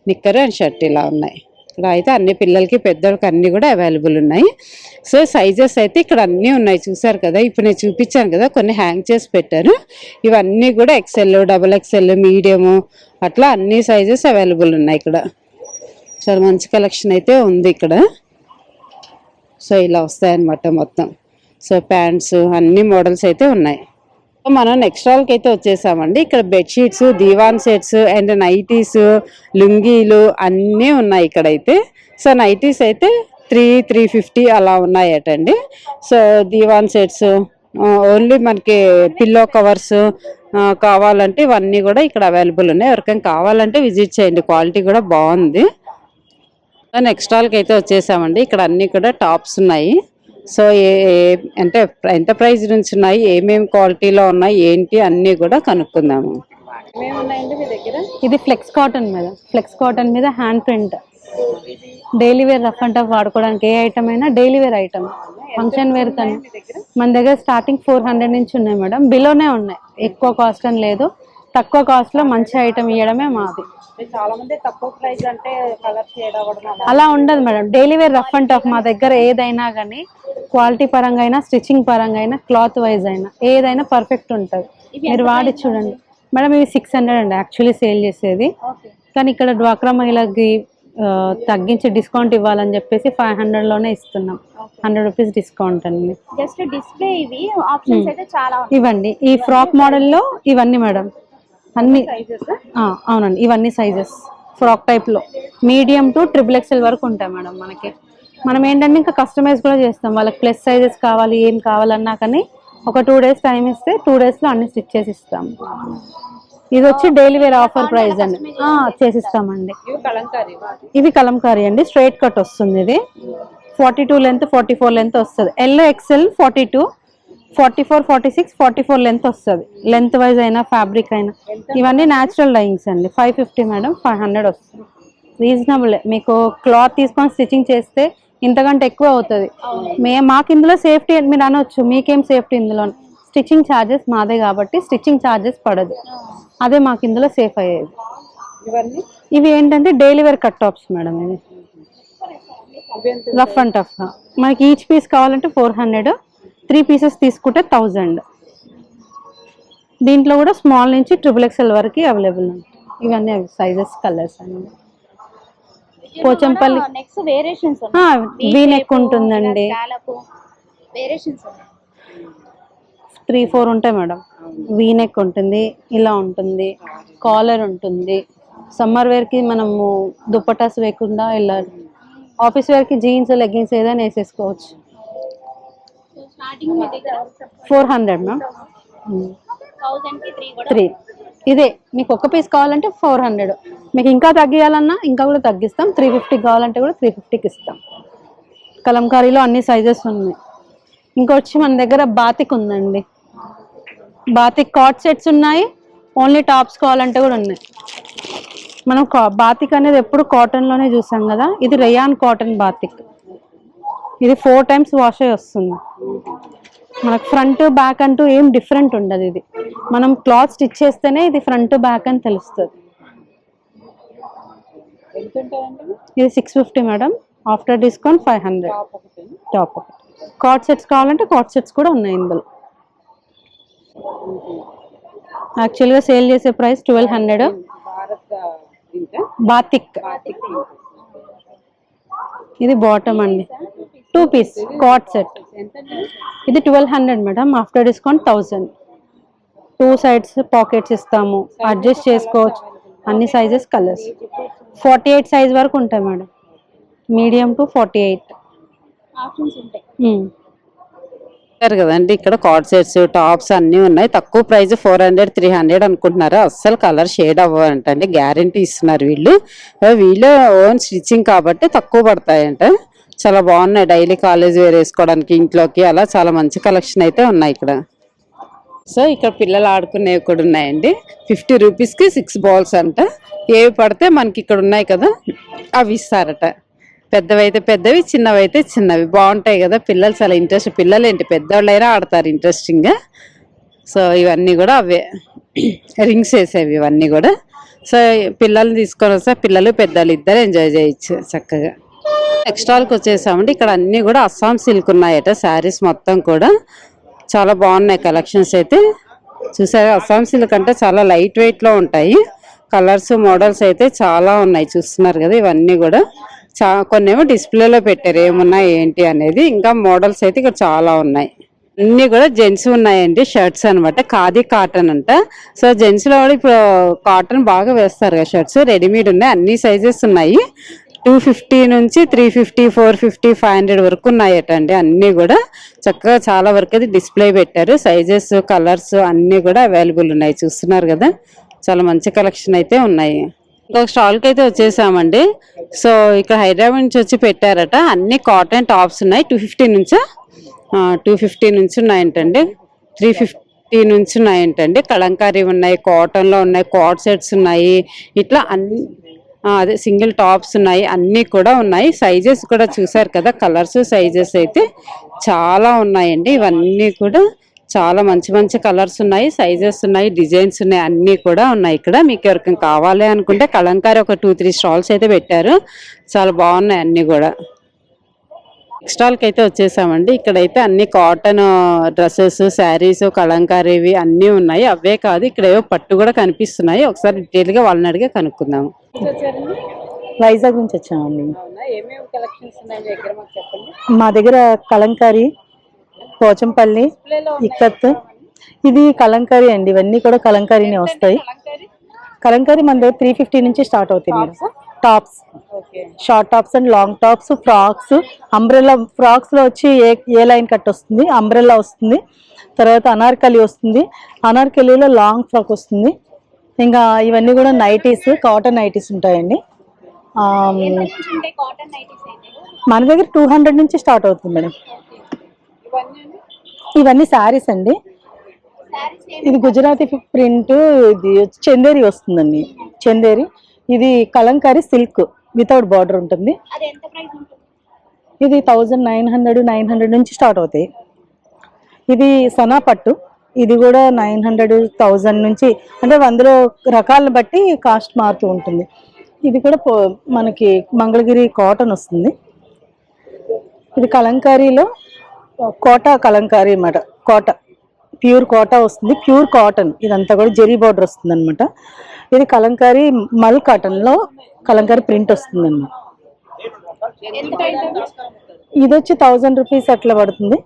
A: నిక్కర్ అండ్ షర్ట్ ఇలా ఉన్నాయి. ఇక్కడ అయితే అన్ని పిల్లలకి, పెద్దోళ్ళకి అన్నీ కూడా అవైలబుల్ ఉన్నాయి. సో సైజెస్ అయితే ఇక్కడ అన్నీ ఉన్నాయి, చూసారు కదా. ఇప్పుడు నేను చూపించాను కదా, కొన్ని హ్యాంగ్ చేసి పెట్టారు. ఇవన్నీ కూడా XL, XXL, మీడియము అట్లా అన్ని సైజెస్ అవైలబుల్ ఉన్నాయి ఇక్కడ. చాలా మంచి కలెక్షన్ అయితే ఉంది ఇక్కడ. సో ఇలా వస్తాయన్నమాట మొత్తం. సో ప్యాంట్స్ అన్ని మోడల్స్ అయితే ఉన్నాయి. మనం నెక్స్ట్ హాల్కి అయితే వచ్చేసామండి. ఇక్కడ bedsheets, diwan sets and nighties, లుంగీలు అన్నీ ఉన్నాయి ఇక్కడైతే. సో నైటీస్ అయితే 350 అలా ఉన్నాయటండి. సో దీవాన్ సెట్స్ ఓన్లీ మనకి పిల్లో కవర్స్ కావాలంటే ఇవన్నీ కూడా ఇక్కడ అవైలబుల్ ఉన్నాయి. ఎవరికైనా కావాలంటే విజిట్ చేయండి, క్వాలిటీ కూడా బాగుంది. నెక్స్ట్ హాల్కి అయితే వచ్చేసామండి. ఇక్కడ అన్నీ కూడా టాప్స్ ఉన్నాయి. సో అంటే ఎంత ప్రైస్ నుంచి ఉన్నాయి, ఏమేమి క్వాలిటీలో ఉన్నాయి, ఏంటి అన్నీ కూడా కనుక్కుందాము. ఏమేమున్నాయండి మీ దగ్గర?
G: ఇది ఫ్లెక్స్ కాటన్ మీద, ఫ్లెక్స్ కాటన్ మీద hand print, daily wear rough and tough వాడుకోవడానికి ఏ ఐటమ్ అయినా daily wear item, function wear కన్నా మన దగ్గర స్టార్టింగ్ 400 నుంచి ఉన్నాయి మేడం. బిలోనే ఉన్నాయి, ఎక్కువ కాస్ట్ అని లేదు. తక్కువ కాస్ట్ లో మంచి ఐటమ్ ఇవ్వడమే మాది.
A: చాలా మంది తక్కువ ప్రైస్ అంటే కలర్ షేడ్ అవ్వడం
G: అలా ఉండదు madam. Daily wear rough and tough మా దగ్గర ఏదైనా కానీ క్వాలిటీ పరంగా అయినా, స్టిచ్చింగ్ పరంగా అయినా, క్లాత్ వైజ్ అయినా ఏదైనా పర్ఫెక్ట్ ఉంటుంది. మీరు వాడి చూడండి మేడం. ఇవి 600 అండి యాక్చువల్లీ సేల్ చేసేది, కానీ ఇక్కడ డ్వాక్రా మహిళకి తగ్గించి డిస్కౌంట్ ఇవ్వాలని చెప్పేసి 500 లోనే ఇస్తున్నాం. 100 రూపీస్ డిస్కౌంట్ అండి.
D: జస్ట్ డిస్ప్లే ఇవి ఆప్షన్స్ అయితే చాలా ఉన్నాయి.
G: ఇవ్వండి ఈ ఫ్రాక్ మోడల్లో ఇవన్నీ మేడం, అన్ని అవునండి. ఇవన్నీ సైజెస్ ఫ్రాక్ టైప్ లో మీడియం టు XXL వరకు ఉంటాయి మేడం మనకి. మనం ఏంటంటే ఇంకా కస్టమైజ్ కూడా చేస్తాం. వాళ్ళకి ప్లస్ సైజెస్ కావాలి, ఏం కావాలన్నా కానీ ఒక 2 డేస్ టైం ఇస్తే 2 డేస్ లో అన్ని స్టిచ్ చేసి ఇస్తాం. ఇది వచ్చి డైలీ వేర్ ఆఫర్ ప్రైస్ అండి. చేసిస్తామండి. ఇవి కలంకారీ అండి, స్ట్రైట్ కట్ వస్తుంది. ఇది 42 లెంత్, 44 లెంత్ వస్తుంది. XL 42, 44, 46, 44 లెంత్ వస్తుంది. లెంత్ వైజ్ అయినా ఫ్యాబ్రిక్ అయినా. ఇవన్నీ న్యాచురల్ డైయింగ్స్ అండి. 550 మేడం, 500 వస్తుంది. రీజనబుల్. మీకు క్లాత్ తీసుకొని స్టిచ్చింగ్ చేస్తే ఇంతకంటే ఎక్కువ అవుతుంది. మాకు ఇందులో సేఫ్టీ మీరు అనొచ్చు, మీకేం సేఫ్టీ ఇందులో? స్టిచ్చింగ్ ఛార్జెస్ మాదే కాబట్టి స్టిచ్చింగ్ ఛార్జెస్ పడదు. అదే మాకు ఇందులో సేఫ్ అయ్యేది. ఇవి ఏంటంటే daily wear cut tops madam. ఇది రఫ్ అండ్ టఫ్. మనకి ఈచ్ పీస్ కావాలంటే 400, 3 పీసెస్ తీసుకుంటే 1000. దీంట్లో కూడా స్మాల్ నుంచి XXL వరకు అవైలబుల్ ఉంది. ఇవన్నీ సైజెస్, కలర్స్ అండి. Pochampally
D: next variations
G: V neck ఉంటుందండి.
D: వేరియేషన్స్
G: 3-4 ఉంటాయి మేడం. వీ నెక్ ఉంటుంది, ఇలా ఉంటుంది, కాలర్ ఉంటుంది. సమ్మర్ వేర్ కి మనము దుప్పటాస్ వేయకుండా ఇలా ఆఫీస్ వేర్ కి జీన్స్, లెగ్గిన్స్ ఏదైనా వేసేసుకోవచ్చు.
D: స్టార్టింగ్ మీ దగ్గర
G: 400 మ్యామ్.
D: 1000 కి 3 కూడా
G: 3 ఇదే. మీకు ఒక పీస్ కావాలంటే 400. మీకు ఇంకా తగ్గియాలన్నా ఇంకా కూడా తగ్గిస్తాం. 350 కావాలంటే కూడా 350కి ఇస్తాం. కలంకారీలో అన్ని సైజెస్ ఉన్నాయి. ఇంకొచ్చి మన దగ్గర బాతిక్ ఉందండి. బాతిక్ కాట్ సెట్స్ ఉన్నాయి. ఓన్లీ టాప్స్ కావాలంటే కూడా ఉన్నాయి. మనం బాతిక్ అనేది ఎప్పుడు కాటన్ లోనే చూసాం కదా. ఇది రేయాన్ కాటన్ బాతిక్. ఇది 4 టైమ్స్ వాష్ అయ్యి వస్తుంది. మనకు ఫ్రంట్ బ్యాక్ అంటూ ఏం డిఫరెంట్ ఉండదు. ఇది మనం క్లాత్ స్టిచ్ చేస్తేనే ఇది ఫ్రంట్ బ్యాక్ అని తెలుస్తుంది. ఇది 650 మేడం. After discount 500. టాప్ ఒకటి. కాట్ సెట్స్ కావాలంటే కాట్ సెట్స్ కూడా ఉన్నాయి ఇందులో. యాక్చువల్గా సేల్ చేసే ప్రైస్ 1200. బాతిక్. ఇది బాటమ్ అండి. 2 పీస్ కాట్ సెట్. ఇది 1200 madam. After discount 1000. 2 sides pockets ఇస్తాము, అడ్జస్ట్ చేసుకోవచ్చు. అన్ని సైజెస్, కలర్స్. 48 సైజ్ వరకు ఉంటాయి మేడం. మీడియం టు 48
D: ఆప్షన్స్ ఉంటాయి.
A: కదండి. ఇక్కడ కార్డ్ సెట్స్, టాప్స్ అన్ని ఉన్నాయి. తక్కువ ప్రైస్ 400, 300 అనుకుంటున్నారు. అస్సలు కలర్ షేడ్ అవ్వంటండి. గ్యారంటీ ఇస్తున్నారు వీళ్ళు. ఓన్ స్టిచ్చింగ్ కాబట్టి తక్కువ పడతాయంట. చాలా బాగున్నాయి. డైలీ కాలేజ్ వేర్ వేసుకోవడానికి, ఇంట్లోకి అలా చాలా మంచి కలెక్షన్ అయితే ఉన్నాయి ఇక్కడ. సో ఇక్కడ పిల్లలు ఆడుకునేవి కూడా ఉన్నాయండి. 50 రూపీస్కి 6 బాల్స్ అంట. ఏవి పడితే మనకి ఇక్కడ ఉన్నాయి కదా అవి ఇస్తారట. పెద్దవైతే పెద్దవి, చిన్నవైతే చిన్నవి. బాగుంటాయి కదా. పిల్లలు చాలా ఇంట్రెస్ట్. పిల్లలు ఏంటి పెద్దవాళ్ళైనా ఆడతారు ఇంట్రెస్టింగ్గా. సో ఇవన్నీ కూడా అవే రింగ్స్ వేసేవి ఇవన్నీ కూడా. సో పిల్లల్ని తీసుకొని వస్తే పిల్లలు పెద్దలు ఇద్దరు ఎంజాయ్ చేయొచ్చు చక్కగా. నెక్స్ట్ స్టాల్కి వచ్చేసామండి. ఇక్కడ అన్నీ కూడా అస్సాం సిల్క్ ఉన్నాయట. శారీస్ మొత్తం కూడా చాలా బాగున్నాయి కలెక్షన్స్ అయితే. చూసారా, అస్సాం సిల్క్ అంటే చాలా లైట్ వెయిట్లో ఉంటాయి. కలర్స్, మోడల్స్ అయితే చాలా ఉన్నాయి. చూస్తున్నారు కదా. ఇవన్నీ కూడా కొన్ని ఏమో డిస్ప్లేలో పెట్టారు ఏమున్నాయి ఏంటి అనేది. ఇంకా మోడల్స్ అయితే ఇక్కడ చాలా ఉన్నాయి. అన్ని కూడా జెంట్స్ ఉన్నాయండి. షర్ట్స్ అనమాట. ఖాదీ కాటన్ అంట. సో జెంట్స్ లో కూడా ఇప్పుడు కాటన్ బాగా వేస్తారు కదా. షర్ట్స్ రెడీమేడ్ ఉన్నాయి. అన్ని సైజెస్ ఉన్నాయి. 250 నుంచి 350, 450, 500 వరకు ఉన్నాయట అండి. అన్ని కూడా చక్కగా చాలా వరకు అయితే డిస్ప్లే పెట్టారు. సైజెస్, కలర్స్ అన్ని కూడా అవైలబుల్ ఉన్నాయి. చూస్తున్నారు కదా. చాలా మంచి కలెక్షన్ అయితే ఉన్నాయి. ఇంకొక స్టాల్కి అయితే వచ్చేసామండి. సో ఇక్కడ హైదరాబాద్ నుంచి వచ్చి పెట్టారట. అన్ని కాటన్ టాప్స్ ఉన్నాయి. 250 నుంచి 250 నుంచి ఉన్నాయంటండి, 350 నుంచి ఉన్నాయంటండి. కలంకారీ ఉన్నాయి, కాటన్లో ఉన్నాయి, కోట్ సెట్స్ ఉన్నాయి, ఇట్లా అన్ని అదే సింగిల్ టాప్స్ ఉన్నాయి, అన్నీ కూడా ఉన్నాయి. సైజెస్ కూడా చూసారు కదా, కలర్స్ సైజెస్ అయితే చాలా ఉన్నాయండి. ఇవన్నీ కూడా చాలా మంచి మంచి కలర్స్ ఉన్నాయి, సైజెస్ ఉన్నాయి, డిజైన్స్ ఉన్నాయి, అన్నీ కూడా ఉన్నాయి. ఇక్కడ మీకు ఎవరికైనా కావాలి అనుకుంటే కలంకారీ ఒక 2-3 స్టాల్స్ అయితే పెట్టారు, చాలా బాగున్నాయి అన్నీ కూడా. స్టాల్కి అయితే వచ్చేసామండి. ఇక్కడైతే అన్ని కాటన్ డ్రెస్సెస్, శారీస్, కలంకారీవి అన్నీ ఉన్నాయి. అవే కాదు, ఇక్కడ ఏవో పట్టు కూడా కనిపిస్తున్నాయి. ఒకసారి డీటెయిల్గా వాళ్ళని అడిగే కనుక్కుందాము.
H: వైజాగ్ నుంచి వచ్చామండి.
A: ఏమేమి కలెక్షన్స్ ఉన్నాయి దగ్గర మాకు చెప్పండి.
H: మా దగ్గర కలంకారీ, పోచంపల్లి, ఇక్కత్, ఇది కలంకారీ అండి. ఇవన్నీ కూడా కలంకారీనే వస్తాయి. కలంకారీ మన దగ్గర 350 నుంచి స్టార్ట్ అవుతాయి madam. Tops, short tops and long tops, frocks, umbrella. Frocks లో వచ్చి ఏ లైన్ కట్ వస్తుంది, అంబ్రెల్లా వస్తుంది, తర్వాత అనార్కలి వస్తుంది, అనార్కలీలో లాంగ్ ఫ్రాక్ వస్తుంది. ఇంకా ఇవన్నీ కూడా నైటీస్, కాటన్ నైటీస్ ఉంటాయండి. మన దగ్గర 200 నుంచి స్టార్ట్ అవుతుంది మేడం. ఇవన్నీ శారీస్ అండి. ఇది గుజరాతీ ప్రింట్, ఇది చందేరి వస్తుందండి. చందేరి, ఇది కలంకారీ సిల్క్ వితౌట్ బార్డర్ ఉంటుంది. ఇది 1900 నుంచి స్టార్ట్ అవుతాయి. ఇది సనా పట్టు, ఇది కూడా 900, 1000 నుంచి, అంటే అందులో రకాలను బట్టి కాస్ట్ మారుతూ ఉంటుంది. ఇది కూడా మనకి మంగళగిరి కాటన్ వస్తుంది. ఇది కలంకారీలో కోటా కలంకారీ అన్నమాట. కోటా, ప్యూర్ కోటా వస్తుంది, ప్యూర్ కాటన్. ఇదంతా కూడా జెరీ బార్డర్ వస్తుంది అనమాట. ఇది కలంకారీ మల్ కాటన్లో కలంకారీ ప్రింట్ వస్తుంది అన్నమాట. ఇది వచ్చి 1000 రూపీస్ అట్లా పడుతుంది.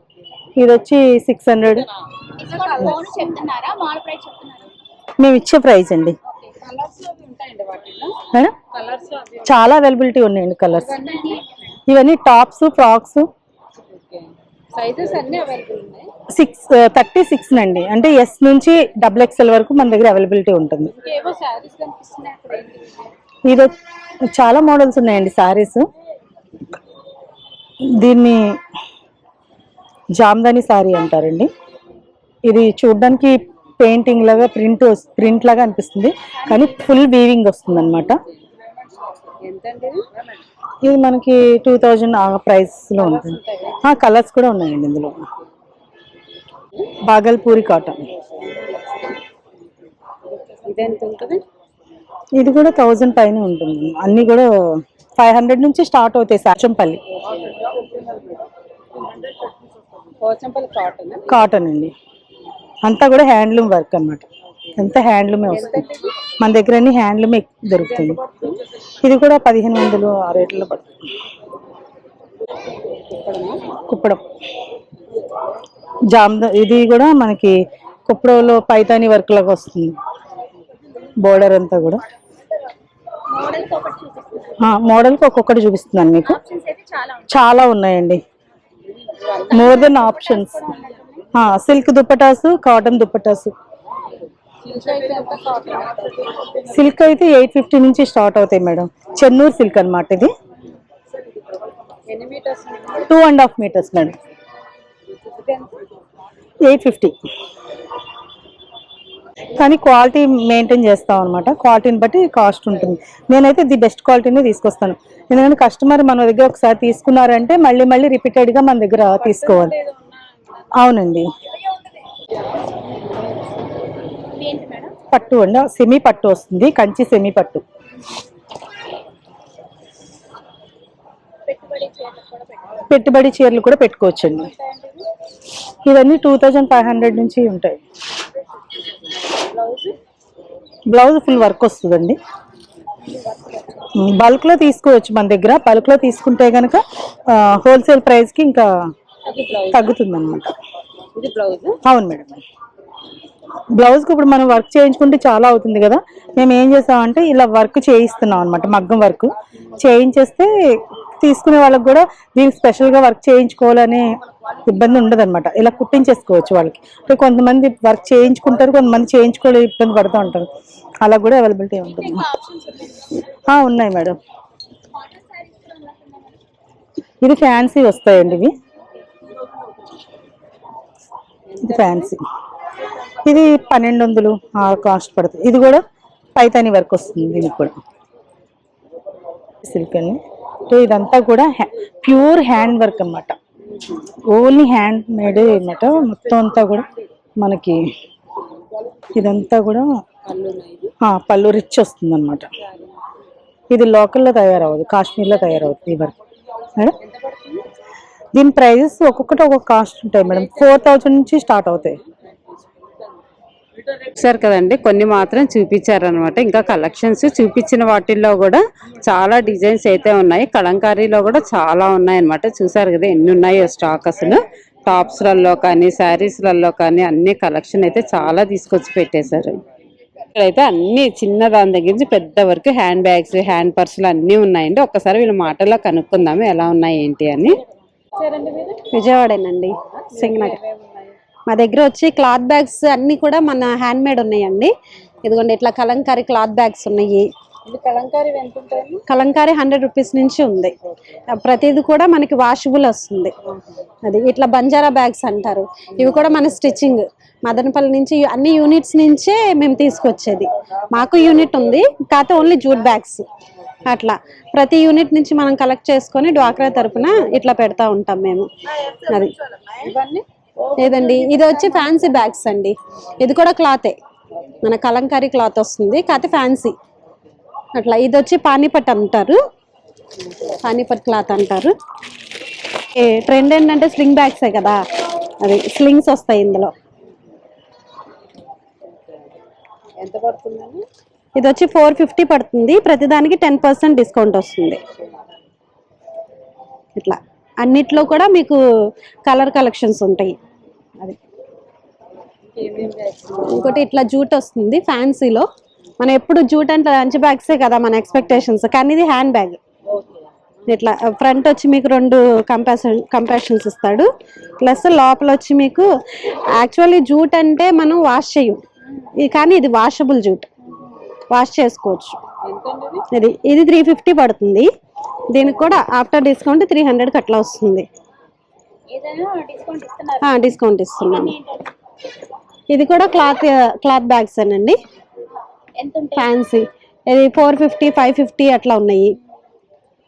H: ఇది వచ్చి 600. మేము ఇచ్చే ప్రైస్ అండి మేడం. చాలా అవైలబిలిటీ ఉన్నాయండి కలర్స్. ఇవన్నీ టాప్స్, ఫ్రాక్స్. 36 అండి, అంటే ఎస్ నుంచి XXL వరకు మన దగ్గర అవైలబిలిటీ ఉంటుంది. ఇది చాలా మోడల్స్ ఉన్నాయండి శారీస్. దీన్ని జామ్దాని శారీ అంటారండి. ఇది చూడడానికి పెయింటింగ్ లాగా, ప్రింట్ లాగా అనిపిస్తుంది, కానీ ఫుల్ వీవింగ్ వస్తుంది అనమాట. ఇది మనకి 2000 ప్రైస్ లో ఉంటుంది. కలర్స్ కూడా ఉన్నాయండి ఇందులో. బాగల్పూరి కాటన్, ఇది కూడా 1000 పైన ఉంటుంది. అన్ని కూడా 500 నుంచి స్టార్ట్ అవుతాయి. పోచంపల్లి కాటన్ అండి. అంతా కూడా హ్యాండ్లూమ్ వర్క్ అన్నమాట. అంతా హ్యాండ్లూమే వస్తుంది మన దగ్గర, అన్ని హ్యాండ్లూమే దొరుకుతుంది. ఇది కూడా 1500 ఆ రేట్లో పడుతుంది. కుప్పడం ఇది కూడా మనకి కుప్పడంలో పైతాని వర్క్ లాగా వస్తుంది. బోర్డర్ అంతా కూడా మోడల్కి ఒక్కొక్కటి చూపిస్తున్నాను మీకు. చాలా ఉన్నాయండి, more than options. Silk dupattas, cotton dupattas. Silk అయితే 850 నుంచి స్టార్ట్ అవుతాయి మేడం. చెన్నూరు సిల్క్ అన్నమాట. ఇది 2.5 మీటర్స్ మేడం. 850. కానీ క్వాలిటీ మెయింటైన్ చేస్తాం అనమాట. క్వాలిటీని బట్టి కాస్ట్ ఉంటుంది. నేనైతే ది బెస్ట్ క్వాలిటీనే తీసుకొస్తాను, ఎందుకంటే కస్టమర్ మన దగ్గర ఒకసారి తీసుకున్నారంటే మళ్ళీ మళ్ళీ రిపీటెడ్గా మన దగ్గర తీసుకోవాలి. అవునండి. పట్టు అండి, సెమీ పట్టు వస్తుంది, కంచి సెమీ పట్టు. పెట్టుబడి చీరలు కూడా పెట్టుకోవచ్చండి. ఇవన్నీ 2500 నుంచి ఉంటాయి. బ్లౌజ్ ఫుల్ వర్క్ వస్తుందండి. బల్క్ లో తీసుకోవచ్చు మన దగ్గర. బల్క్ లో తీసుకుంటే కనుక హోల్సేల్ ప్రైస్ కి ఇంకా తగ్గుతుంది అనమాట. అవును మేడం. బ్లౌజ్ కి ఇప్పుడు మనం వర్క్ చేయించుకుంటే చాలా అవుతుంది కదా. మేము ఏం చేస్తామంటే ఇలా వర్క్ చేయిస్తున్నాం అనమాట. మగ్గం వర్క్ చేయించేస్తే తీసుకునే వాళ్ళకి కూడా దీనికి స్పెషల్ గా వర్క్ చేయించుకోవాలనే ఇబ్బంది ఉండదు అనమాట. ఇలా కుట్టించేసుకోవచ్చు వాళ్ళకి. అంటే కొంతమంది వర్క్ చేయించుకుంటారు, కొంతమంది చేయించుకోలే ఇబ్బంది పడుతూ ఉంటారు. అలా కూడా అవైలబిలిటీ ఉంటుంది. ఉన్నాయి మేడం. ఇది ఫ్యాన్సీ వస్తాయండి. ఇవి ఇది ఫ్యాన్సీ, ఇది 1200 ఆ కాస్ట్ పడుతుంది. ఇది కూడా పైతాని వర్క్ వస్తుంది దీనికి కూడా, సిల్క్ అని. సో ఇదంతా కూడా ప్యూర్ హ్యాండ్ వర్క్ అన్నమాట, ఓన్లీ హ్యాండ్ మేడ్ అన్నమాట. మొత్తం అంతా కూడా మనకి ఇదంతా కూడా పళ్ళు రిచ్ వస్తుంది అనమాట. ఇది లోకల్లో తయారవ్వదు, కాశ్మీర్లో తయారవుతుంది ఈ వర్క్ మేడం. దీని ప్రైజెస్ ఒక్కొక్కటి ఒక్కొక్క కాస్ట్ ఉంటాయి మేడం. 4000 నుంచి స్టార్ట్ అవుతాయి.
A: చూసారు కదండి, కొన్ని మాత్రం చూపించారనమాట. ఇంకా కలెక్షన్స్ చూపించిన వాటిల్లో కూడా చాలా డిజైన్స్ అయితే ఉన్నాయి. కలంకారీలో కూడా చాలా ఉన్నాయి అనమాట. చూసారు కదా ఎన్ని ఉన్నాయో స్టాక్. అసలు టాప్స్లలో కానీ శారీస్లలో కానీ అన్ని కలెక్షన్ అయితే చాలా తీసుకొచ్చి పెట్టేశారు. ఇక్కడైతే అన్ని చిన్న దాని దగ్గర నుంచి పెద్ద వరకు హ్యాండ్ బ్యాగ్స్, హ్యాండ్ పర్సులు అన్నీ ఉన్నాయండి. ఒక్కసారి వీళ్ళ మాటల్లో కనుక్కుందాము ఎలా ఉన్నాయి ఏంటి అని.
G: విజయవాడేనండి, సింగనగర్. మా దగ్గర వచ్చి క్లాత్ బ్యాగ్స్ అన్ని కూడా మన హ్యాండ్ మేడ్ ఉన్నాయండి. ఇదిగోండి ఇట్లా కలంకారీ క్లాత్ బ్యాగ్స్ ఉన్నాయి. కలంకారీ 100 రూపీస్ నుంచి ఉంది. ప్రతిది కూడా మనకి వాషబుల్ వస్తుంది. అది ఇట్లా బంజారా బ్యాగ్స్ అంటారు. ఇవి కూడా మన స్టిచ్చింగ్ మదనపల్లి నుంచి అన్ని యూనిట్స్ నుంచే మేము తీసుకొచ్చేది. మాకు యూనిట్ ఉంది, కాకపోతే ఓన్లీ జూట్ బ్యాగ్స్. అట్లా ప్రతి యూనిట్ నుంచి మనం కలెక్ట్ చేసుకొని డ్వాక్రా తరపున ఇట్లా పెడతా ఉంటాం మేము. అది లేదండి, ఇది వచ్చి ఫ్యాన్సీ బ్యాగ్స్ అండి. ఇది కూడా క్లాతే, మన కలంకారీ క్లాత్ వస్తుంది, కాకపోతే ఫ్యాన్సీ అట్లా. ఇది వచ్చి పానీపట్ అంటారు, పానీపట్ క్లాత్ అంటారు. ట్రెండ్ ఏంటంటే స్లింగ్ బ్యాగ్సే కదా, అది స్లింగ్స్ వస్తాయి ఇందులో.
A: ఎంత పడుతుందని?
G: ఇది వచ్చి 450 పడుతుంది. ప్రతిదానికి 10% డిస్కౌంట్ వస్తుంది. ఇట్లా అన్నిట్లో కూడా మీకు కలర్ కలెక్షన్స్ ఉంటాయి. అది ఇంకోటి ఇట్లా జూట్ వస్తుంది ఫ్యాన్సీలో. మనం ఎప్పుడు జూట్ అంటే లంచ్ బ్యాగ్సే కదా మన ఎక్స్పెక్టేషన్స్, కానీ ఇది హ్యాండ్ బ్యాగ్. ఇట్లా ఫ్రంట్ వచ్చి మీకు 2 కంపాషన్స్ ఇస్తాడు, ప్లస్ లోపల వచ్చి మీకు యాక్చువల్లీ జూట్ అంటే మనం వాష్ చేయం, కానీ ఇది వాషబుల్ జూట్, వాష్ చేసుకోవచ్చు. ఇది 350 పడుతుంది. దీనికి కూడా ఆఫ్టర్ డిస్కౌంట్ 300 అట్లా వస్తుంది. డిస్కౌంట్ ఇస్తున్నాను. ఇది కూడా క్లాత్ బ్యాగ్స్ అండి, ఫ్యాన్సీ. ఇది 450, 550 అట్లా ఉన్నాయి.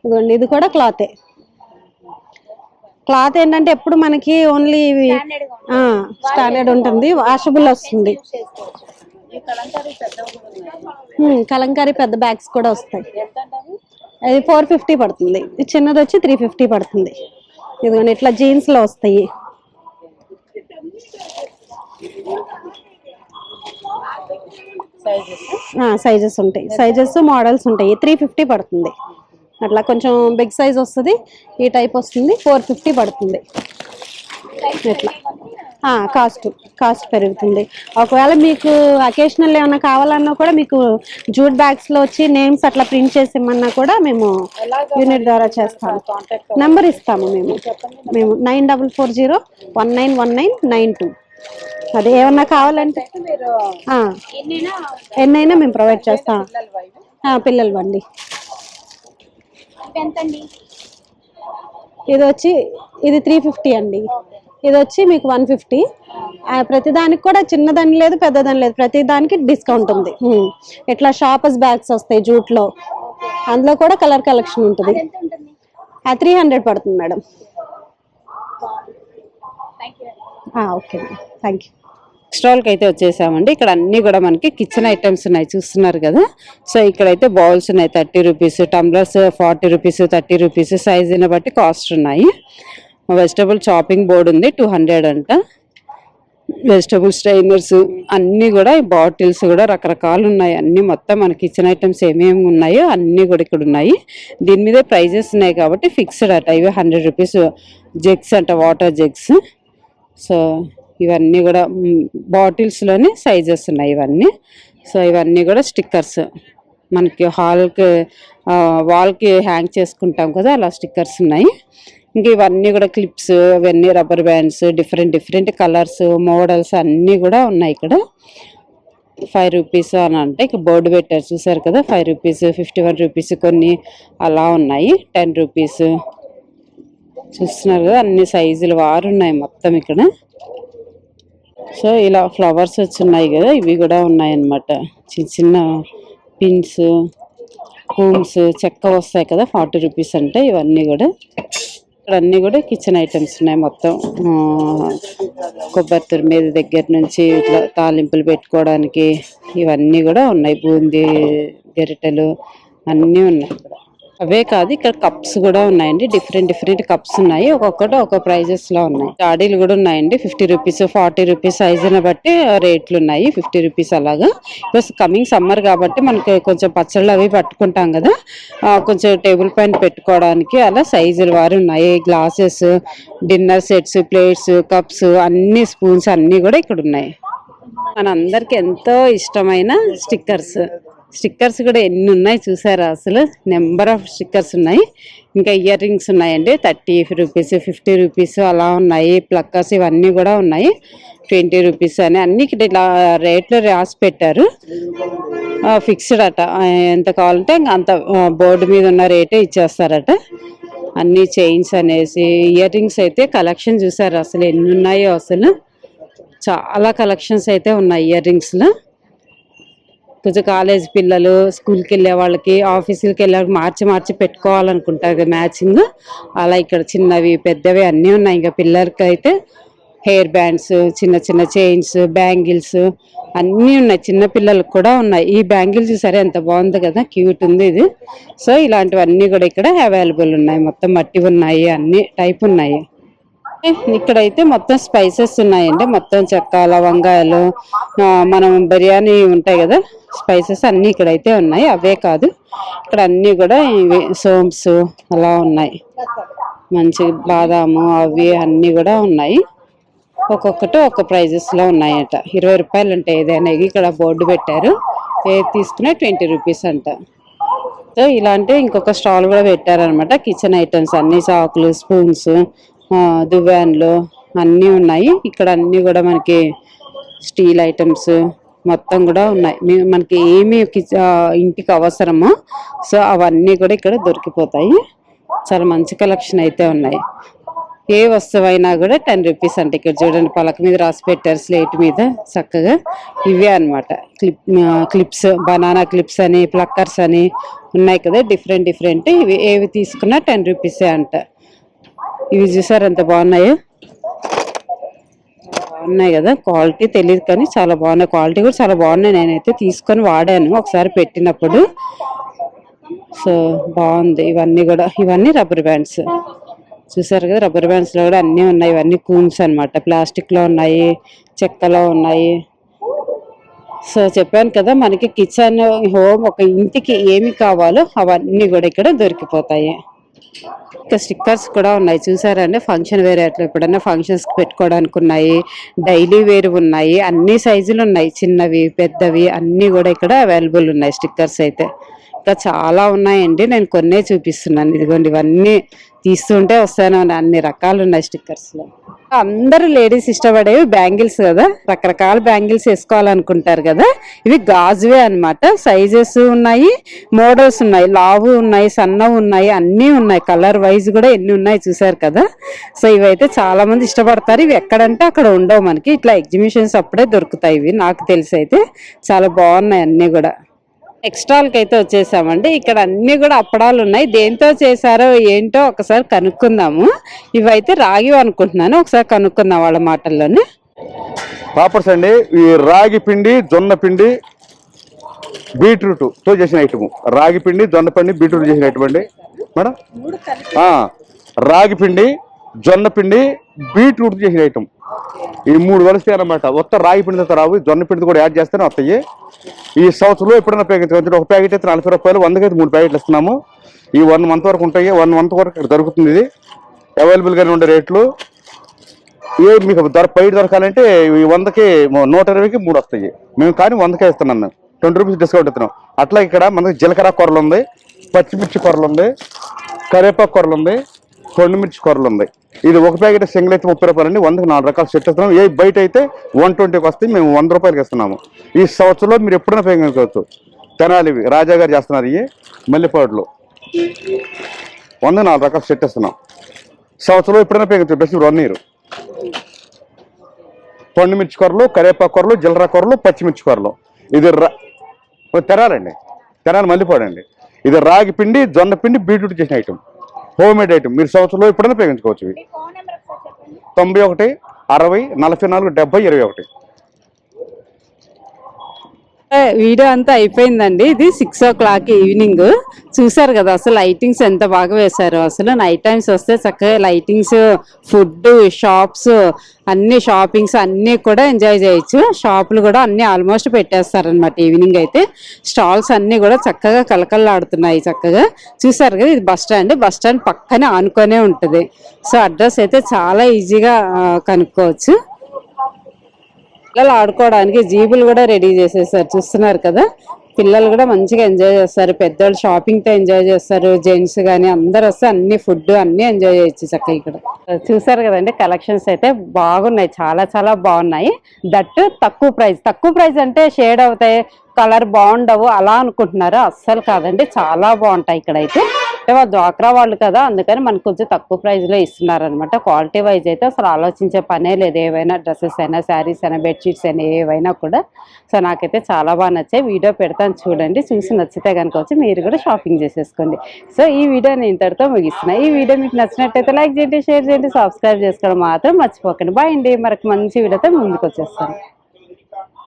G: ఇదిగోండి ఇది కూడా క్లాతే. క్లాత్ ఏంటంటే ఎప్పుడు మనకి ఓన్లీ స్టాండర్డ్ ఉంటుంది, వాషబుల్ వస్తుంది. కలంకారీ పెద్ద బ్యాగ్స్ కూడా వస్తాయి. అది 450 పడుతుంది. చిన్నది వచ్చి 350 పడుతుంది. ఇదిగోండి ఇట్లా జీన్స్ లో వస్తాయి. సైజెస్ ఉంటాయి, సైజెస్ మోడల్స్ ఉంటాయి. 350 పడుతుంది. అట్లా కొంచెం బిగ్ సైజ్ వస్తుంది, ఈ టైప్ వస్తుంది. 450 పడుతుంది. ఇట్లా కాస్ట్ పెరుగుతుంది. ఒకవేళ మీకు అకేషనల్ ఏమైనా కావాలన్నా కూడా మీకు జూట్ బ్యాగ్స్ లో వచ్చి నేమ్స్ అట్లా ప్రింట్ చేసి ఇమ్మన్నా కూడా మేము యూనిట్ ద్వారా చేస్తాము. నెంబర్ ఇస్తాము మేము 9440191992. అది ఏమన్నా కావాలంటే ఎన్నైనా మేము ప్రొవైడ్ చేస్తాం. పిల్లలు బండి. ఇది 350 అండి. ఇది వచ్చి మీకు 150. ప్రతిదానికి కూడా చిన్నదాని లేదు పెద్దదాని లేదు, ప్రతిదానికి డిస్కౌంట్ ఉంది. ఇట్లా షాపర్స్ బ్యాగ్స్ వస్తాయి జూట్ లో, అందులో కూడా కలర్ కలెక్షన్ ఉంటుంది. 300 పడుతుంది మేడం. Okay, thank you.
A: స్టాల్కి అయితే వచ్చేసామండి. ఇక్కడ అన్ని కూడా మనకి కిచెన్ ఐటమ్స్ ఉన్నాయి, చూస్తున్నారు కదా. సో ఇక్కడైతే బౌల్స్ ఉన్నాయి 30 రూపీస్, టంబ్లర్స్ 40 రూపీస్, 30 రూపీస్, సైజుని బట్టి కాస్ట్ ఉన్నాయి. వెజిటబుల్ చాపింగ్ బోర్డ్ ఉంది 200 అంట. వెజిటబుల్ స్ట్రైనర్స్ అన్నీ కూడా, బాటిల్స్ కూడా రకరకాలు ఉన్నాయి. అన్నీ మొత్తం మన కిచెన్ ఐటమ్స్ ఏమేమి ఉన్నాయో అన్నీ కూడా ఇక్కడ ఉన్నాయి. దీని మీదే ప్రైజెస్ ఉన్నాయి కాబట్టి ఫిక్స్డ్ అట. ఇవి 100 రూపీస్ జగ్స్ అంట, వాటర్ జగ్స్. సో ఇవన్నీ కూడా బాటిల్స్లోనే సైజెస్ ఉన్నాయి ఇవన్నీ. సో ఇవన్నీ కూడా స్టిక్కర్స్, మనకి హాల్కి వాల్కి హ్యాంగ్ చేసుకుంటాం కదా, అలా స్టిక్కర్స్ ఉన్నాయి. ఇంకా ఇవన్నీ కూడా క్లిప్స్, ఇవన్నీ rubber bands, different colours, models అన్నీ కూడా ఉన్నాయి ఇక్కడ. 5 రూపీస్ అని అంటే ఇక బోర్డు పెట్టారు చూసారు కదా. 5 రూపీస్, 51 రూపీస్ కొన్ని అలా ఉన్నాయి. 10 రూపీస్ చూస్తున్నారు కదా. అన్ని సైజులు వారు ఉన్నాయి మొత్తం ఇక్కడ. సో ఇలా ఫ్లవర్స్ వచ్చి ఉన్నాయి కదా, ఇవి కూడా ఉన్నాయన్నమాట. చిన్న చిన్న పిన్స్, కూమ్స్, చెక్క వస్తాయి కదా 40 రూపీస్ అంటే. ఇవన్నీ కూడా ఇక్కడ అన్నీ కూడా కిచెన్ ఐటమ్స్ ఉన్నాయి మొత్తం. కొబ్బరి తురిమేది దగ్గర నుంచి ఇట్లా తాలింపులు పెట్టుకోవడానికి ఇవన్నీ కూడా ఉన్నాయి. బూందీ గరిటెలు అన్నీ ఉన్నాయి ఇక్కడ. అవే కాదు, ఇక్కడ కప్స్ కూడా ఉన్నాయండి. డిఫరెంట్ డిఫరెంట్ కప్స్ ఉన్నాయి, ఒక్కొక్కటి ఒక ప్రైజెస్ లో ఉన్నాయి. జాడీలు కూడా ఉన్నాయండి. 50 రూపీస్, 40 రూపీస్ సైజుని బట్టి రేట్లు ఉన్నాయి. 50 రూపీస్ అలాగా. ప్లస్ కమింగ్ సమ్మర్ కాబట్టి మనకి కొంచెం పచ్చళ్ళు అవి పట్టుకుంటాం కదా, కొంచెం టేబుల్ పైన పెట్టుకోవడానికి అలా సైజుల వారు ఉన్నాయి. Glasses, dinner sets, plates, cups, అన్ని స్పూన్స్ అన్ని కూడా ఇక్కడ ఉన్నాయి. మనందరికి ఎంతో ఇష్టమైన స్టిక్కర్స్ కూడా ఎన్ని ఉన్నాయి చూసారా, అసలు నెంబర్ ఆఫ్ స్టిక్కర్స్ ఉన్నాయి. ఇంకా ఇయర్ రింగ్స్ ఉన్నాయండి. 30 రూపీస్, 50 రూపీస్ అలా ఉన్నాయి. ప్లక్కర్స్ ఇవన్నీ కూడా ఉన్నాయి. 20 రూపీస్ అని అన్ని ఇట్లా రేట్లు రాసి పెట్టారు. ఫిక్స్డ్ అట, ఎంత కావాలంటే అంత బోర్డు మీద ఉన్న రేటే ఇచ్చేస్తారట. అన్ని చైన్స్ అనేసి, ఇయర్ రింగ్స్ అయితే కలెక్షన్ చూసారు అసలు ఎన్ని ఉన్నాయో. అసలు చాలా కలెక్షన్స్ అయితే ఉన్నాయి ఇయర్ రింగ్స్లో. కొంచెం కాలేజ్ పిల్లలు, స్కూల్కి వెళ్ళే వాళ్ళకి, ఆఫీసులకి వెళ్ళే వాళ్ళకి మార్చి పెట్టుకోవాలనుకుంటారు కదా మ్యాచింగ్. అలా ఇక్కడ చిన్నవి పెద్దవి అన్నీ ఉన్నాయి. ఇంకా పిల్లలకి అయితే హెయిర్ బ్యాండ్స్, చిన్న చిన్న చైన్స్, బ్యాంగిల్స్ అన్నీ ఉన్నాయి. చిన్న పిల్లలకు కూడా ఉన్నాయి. ఈ బ్యాంగిల్ చూసారా ఎంత బాగుంది కదా, క్యూట్ ఉంది ఇది. సో ఇలాంటివన్నీ కూడా ఇక్కడ అవైలబుల్ ఉన్నాయి. మొత్తం మట్టి ఉన్నాయి, అన్ని టైప్ ఉన్నాయి. ఇక్కడైతే మొత్తం స్పైసెస్ ఉన్నాయండి. మొత్తం చెక్క, లవంగాయలు, మనం బిర్యానీ ఉంటాయి కదా స్పైసెస్ అన్నీ ఇక్కడైతే ఉన్నాయి. అవే కాదు, ఇక్కడ అన్నీ కూడా ఇవి సోంప్స్ అలా ఉన్నాయి. మంచి బాదాము అవి అన్నీ కూడా ఉన్నాయి. ఒక్కొక్కటి ఒక్క ప్రైజెస్ లో ఉన్నాయట. 20 రూపాయలు అంటే ఏదైనా. ఇక్కడ బోర్డు పెట్టారు, ఏది తీసుకున్నా 20 రూపీస్ అంట. సో ఇలాంటి ఇంకొక స్టాల్ కూడా పెట్టారనమాట. కిచెన్ ఐటమ్స్ అన్ని, చాకులు, స్పూన్స్, దువ్వాన్లు అన్నీ ఉన్నాయి. ఇక్కడ అన్నీ కూడా మనకి స్టీల్ ఐటమ్స్ మొత్తం కూడా ఉన్నాయి. మనకి ఏమి ఇంటికి అవసరమో సో అవన్నీ కూడా ఇక్కడ దొరికిపోతాయి. చాలా మంచి కలెక్షన్ అయితే ఉన్నాయి. ఏ వస్తువైనా కూడా 10 రూపీస్ అంటే. ఇక్కడ చూడండి పలక మీద రాసి పెట్టారు స్లేట్ మీద చక్కగా. ఇవే అనమాట క్లిప్స్, బనానా క్లిప్స్ అని, ప్లక్కర్స్ అని ఉన్నాయి కదా, డిఫరెంట్ డిఫరెంట్. ఇవి ఏవి తీసుకున్నా 10 రూపీసే అంట. ఇవి చూసారు ఎంత బాగున్నాయో. బాగున్నాయి కదా, క్వాలిటీ తెలియదు కానీ చాలా బాగున్నాయి. క్వాలిటీ కూడా చాలా బాగున్నాయి. నేనైతే తీసుకొని వాడాను ఒకసారి పెట్టినప్పుడు. సో బాగుంది. ఇవన్నీ రబ్బర్ బ్యాండ్స్ చూసారు కదా. రబ్బర్ బ్యాండ్స్ లో కూడా అన్నీ ఉన్నాయి. ఇవన్నీ కూన్స్ అనమాట. ప్లాస్టిక్ లో ఉన్నాయి, చెక్కలో ఉన్నాయి. సో చెప్పాను కదా, మనకి కిచెన్, హోమ్, ఒక ఇంటికి ఏమి కావాలో అవన్నీ కూడా ఇక్కడ దొరికిపోతాయి. ఇంకా స్టిక్కర్స్ కూడా ఉన్నాయి చూసారండి. ఫంక్షన్ వేర్ అట్లా ఎప్పుడైనా ఫంక్షన్స్ కి పెట్టుకోవడానికి ఉన్నాయి. డైలీ వేర్ ఉన్నాయి. అన్ని సైజులు ఉన్నాయి, చిన్నవి పెద్దవి అన్ని కూడా ఇక్కడ అవైలబుల్ ఉన్నాయి. స్టిక్కర్స్ అయితే ఇంకా చాలా ఉన్నాయండి. నేను కొన్నే చూపిస్తున్నాను. ఇదిగోండి ఇవన్నీ తీస్తుంటే వస్తాను. అన్ని రకాలు ఉన్నాయి స్టిక్కర్స్ లో. అందరూ లేడీస్ ఇష్టపడేవి బ్యాంగిల్స్ కదా, రకరకాల బ్యాంగిల్స్ వేసుకోవాలనుకుంటారు కదా. ఇవి గాజువే అన్నమాట. సైజెస్ ఉన్నాయి, మోడల్స్ ఉన్నాయి, లావు ఉన్నాయి, సన్నవి ఉన్నాయి, అన్నీ ఉన్నాయి. కలర్ వైజ్ కూడా ఎన్ని ఉన్నాయి చూసారు కదా. సో ఇవైతే చాలా మంది ఇష్టపడతారు. ఇవి ఎక్కడంటే అక్కడ ఉండవు మనకి, ఇట్లా ఎగ్జిబిషన్స్ అప్పుడే దొరుకుతాయి. ఇవి నాకు తెలిసి అయితే చాలా బాగున్నాయి అన్నీ కూడా. నెక్స్టాల్కి అయితే వచ్చేసామండి. ఇక్కడ అన్ని కూడా అప్పడాలు ఉన్నాయి. దేంతో చేశారో ఏంటో ఒకసారి కనుక్కుందాము. ఇవైతే రాగి అనుకుంటున్నాను, ఒకసారి కనుక్కుందాం వాళ్ళ మాటల్లోనే.
I: పాపడ్స్ అండి. ఈ రాగి పిండి, జొన్న పిండి, బీట్రూట్ తో చేసిన ఐటమ్. రాగి పిండి, జొన్న పిండి, బీట్రూట్ చేసిన ఐటమ్ అండి మేడం. రాగి పిండి, జొన్న పిండి, బీట్రూట్ చేసిన ఐటమ్. ఈ 3 వరుస్తాయి అన్నమాట. ఒక్క రాగి పిండితో రావు, జొన్న పిండి కూడా యాడ్ చేస్తేనే వస్తాయి. ఈ సంవత్సరంలో ఎప్పుడైనా ప్యాకెట్ ఒక ప్యాకెట్ అయితే 40 రూపాయలు, 100కి అయితే 3 ప్యాకెట్లు ఇస్తున్నాము. ఈ 1 మంత్ వరకు ఉంటాయి. 1 మంత్ వరకు ఇక్కడ దొరుకుతుంది. ఇది అవైలబుల్గానే ఉండే రేట్లు. మీకు బయట దొరకాలంటే ఈ 100కి 120కి 3 వస్తాయి. మేము కానీ 100కే ఇస్తున్నాం. మేము 20 రూపీస్ డిస్కౌంట్ ఇస్తున్నాం. అట్లా ఇక్కడ మనకి జీలకర్ర కూరలు ఉంది, పచ్చిమిర్చి కూరలు ఉంది, కరివేపాకు కూరలు ఉంది, కొండమిర్చి కూరలు ఉంది. ఇది ఒక ప్యాకెట్ సింగిల్ అయితే 30 రూపాయలు అండి. 100కి 4 రకాలు సెట్ ఇస్తున్నాం. ఏ బయట అయితే 120కి వస్తాయి, మేము 100 రూపాయలకి ఇస్తున్నాము. ఈ సంవత్సరంలో మీరు ఎప్పుడైనా ఉపయోగించుకోవచ్చు. తెనాలి ఇవి రాజా గారు చేస్తున్నారు. ఇవి మల్లెపాడులో 100కి 4 రకాలు సెట్ ఇస్తున్నాం. సంవత్సరంలో ఎప్పుడైనా ఉపయోగించవచ్చు. Best 1 year. పండుమిర్చి కూరలు, కరివేపాకు కూరలు, జీలకర్ర కూరలు, పచ్చిమిర్చి కూరలు. ఇది తెరాలండి, తెరాలి మల్లిపోడండి. ఇది రాగి పిండి, జొన్న పిండి, బీట్రూట్ చేసిన ఐటమ్, హోమ్ మేడ్ ఐటమ్. మీరు సంవత్సరంలో ఎప్పుడైనా ఉపయోగించుకోవచ్చు. ఇవి
D: ఫోన్ నెంబర్ ఒకసారి చెప్పండి.
I: 91 60 44 70 21.
A: వీడియో అంతా అయిపోయిందండి. ఇది 6 o'clock ఈవినింగ్. చూసారు కదా అసలు లైటింగ్స్ ఎంత బాగా వేశారు. అసలు నైట్ టైమ్స్ వస్తే చక్కగా లైటింగ్స్, ఫుడ్, షాప్స్, అన్ని షాపింగ్స్ అన్నీ కూడా ఎంజాయ్ చేయొచ్చు. షాపులు కూడా అన్ని ఆల్మోస్ట్ పెట్టేస్తారనమాట. ఈవినింగ్ అయితే స్టాల్స్ అన్నీ కూడా చక్కగా కలకల్లాడుతున్నాయి. చక్కగా చూసారు కదా, ఇది బస్ స్టాండ్. బస్ స్టాండ్ పక్కనే ఆనుకొనే ఉంటుంది. సో అడ్రస్ అయితే చాలా ఈజీగా కనుక్కోవచ్చు. పిల్లలు ఆడుకోవడానికి జీబులు కూడా రెడీ చేసేసారు. చూస్తున్నారు కదా, పిల్లలు కూడా మంచిగా ఎంజాయ్ చేస్తారు. పెద్దవాళ్ళు షాపింగ్ తో ఎంజాయ్ చేస్తారు. జెంట్స్ కానీ అందరు వస్తే అన్ని ఫుడ్ అన్ని ఎంజాయ్ చేయొచ్చు చక్కగా. ఇక్కడ చూసారు కదండి, కలెక్షన్స్ అయితే బాగున్నాయి, చాలా చాలా బాగున్నాయి. దట్ తక్కువ ప్రైస్. తక్కువ ప్రైస్ అంటే షేడ్ అవుతాయి, కలర్ బాగుండవు అలా అనుకుంటున్నారు. అస్సలు కాదండి, చాలా బాగుంటాయి ఇక్కడైతే. వాళ్ళు డ్వాక్రా వాళ్ళు కదా, అందుకని మనకు కొంచెం తక్కువ ప్రైస్లో ఇస్తున్నారు అనమాట. క్వాలిటీ వైజ్ అయితే అసలు ఆలోచించే పనే లేదు. ఏవైనా డ్రెస్సెస్ అయినా, శారీస్ అయినా, బెడ్షీట్స్ అయినా, ఏవైనా కూడా. సో నాకైతే చాలా బాగా నచ్చాయి. వీడియో పెడతాను చూడండి, చూసి నచ్చితే కనుక వచ్చి మీరు కూడా షాపింగ్ చేసేసుకోండి. సో ఈ వీడియో నేను ఇంతటితో ముగిస్తున్నాను. ఈ వీడియో మీకు నచ్చినట్టయితే లైక్ చేయండి, షేర్ చేయండి, సబ్స్క్రైబ్ చేసుకోవడం మాత్రం మర్చిపోకండి. బాయ్ అండి, మరొక మంచి వీడియోతో ముందుకు వచ్చేస్తాను.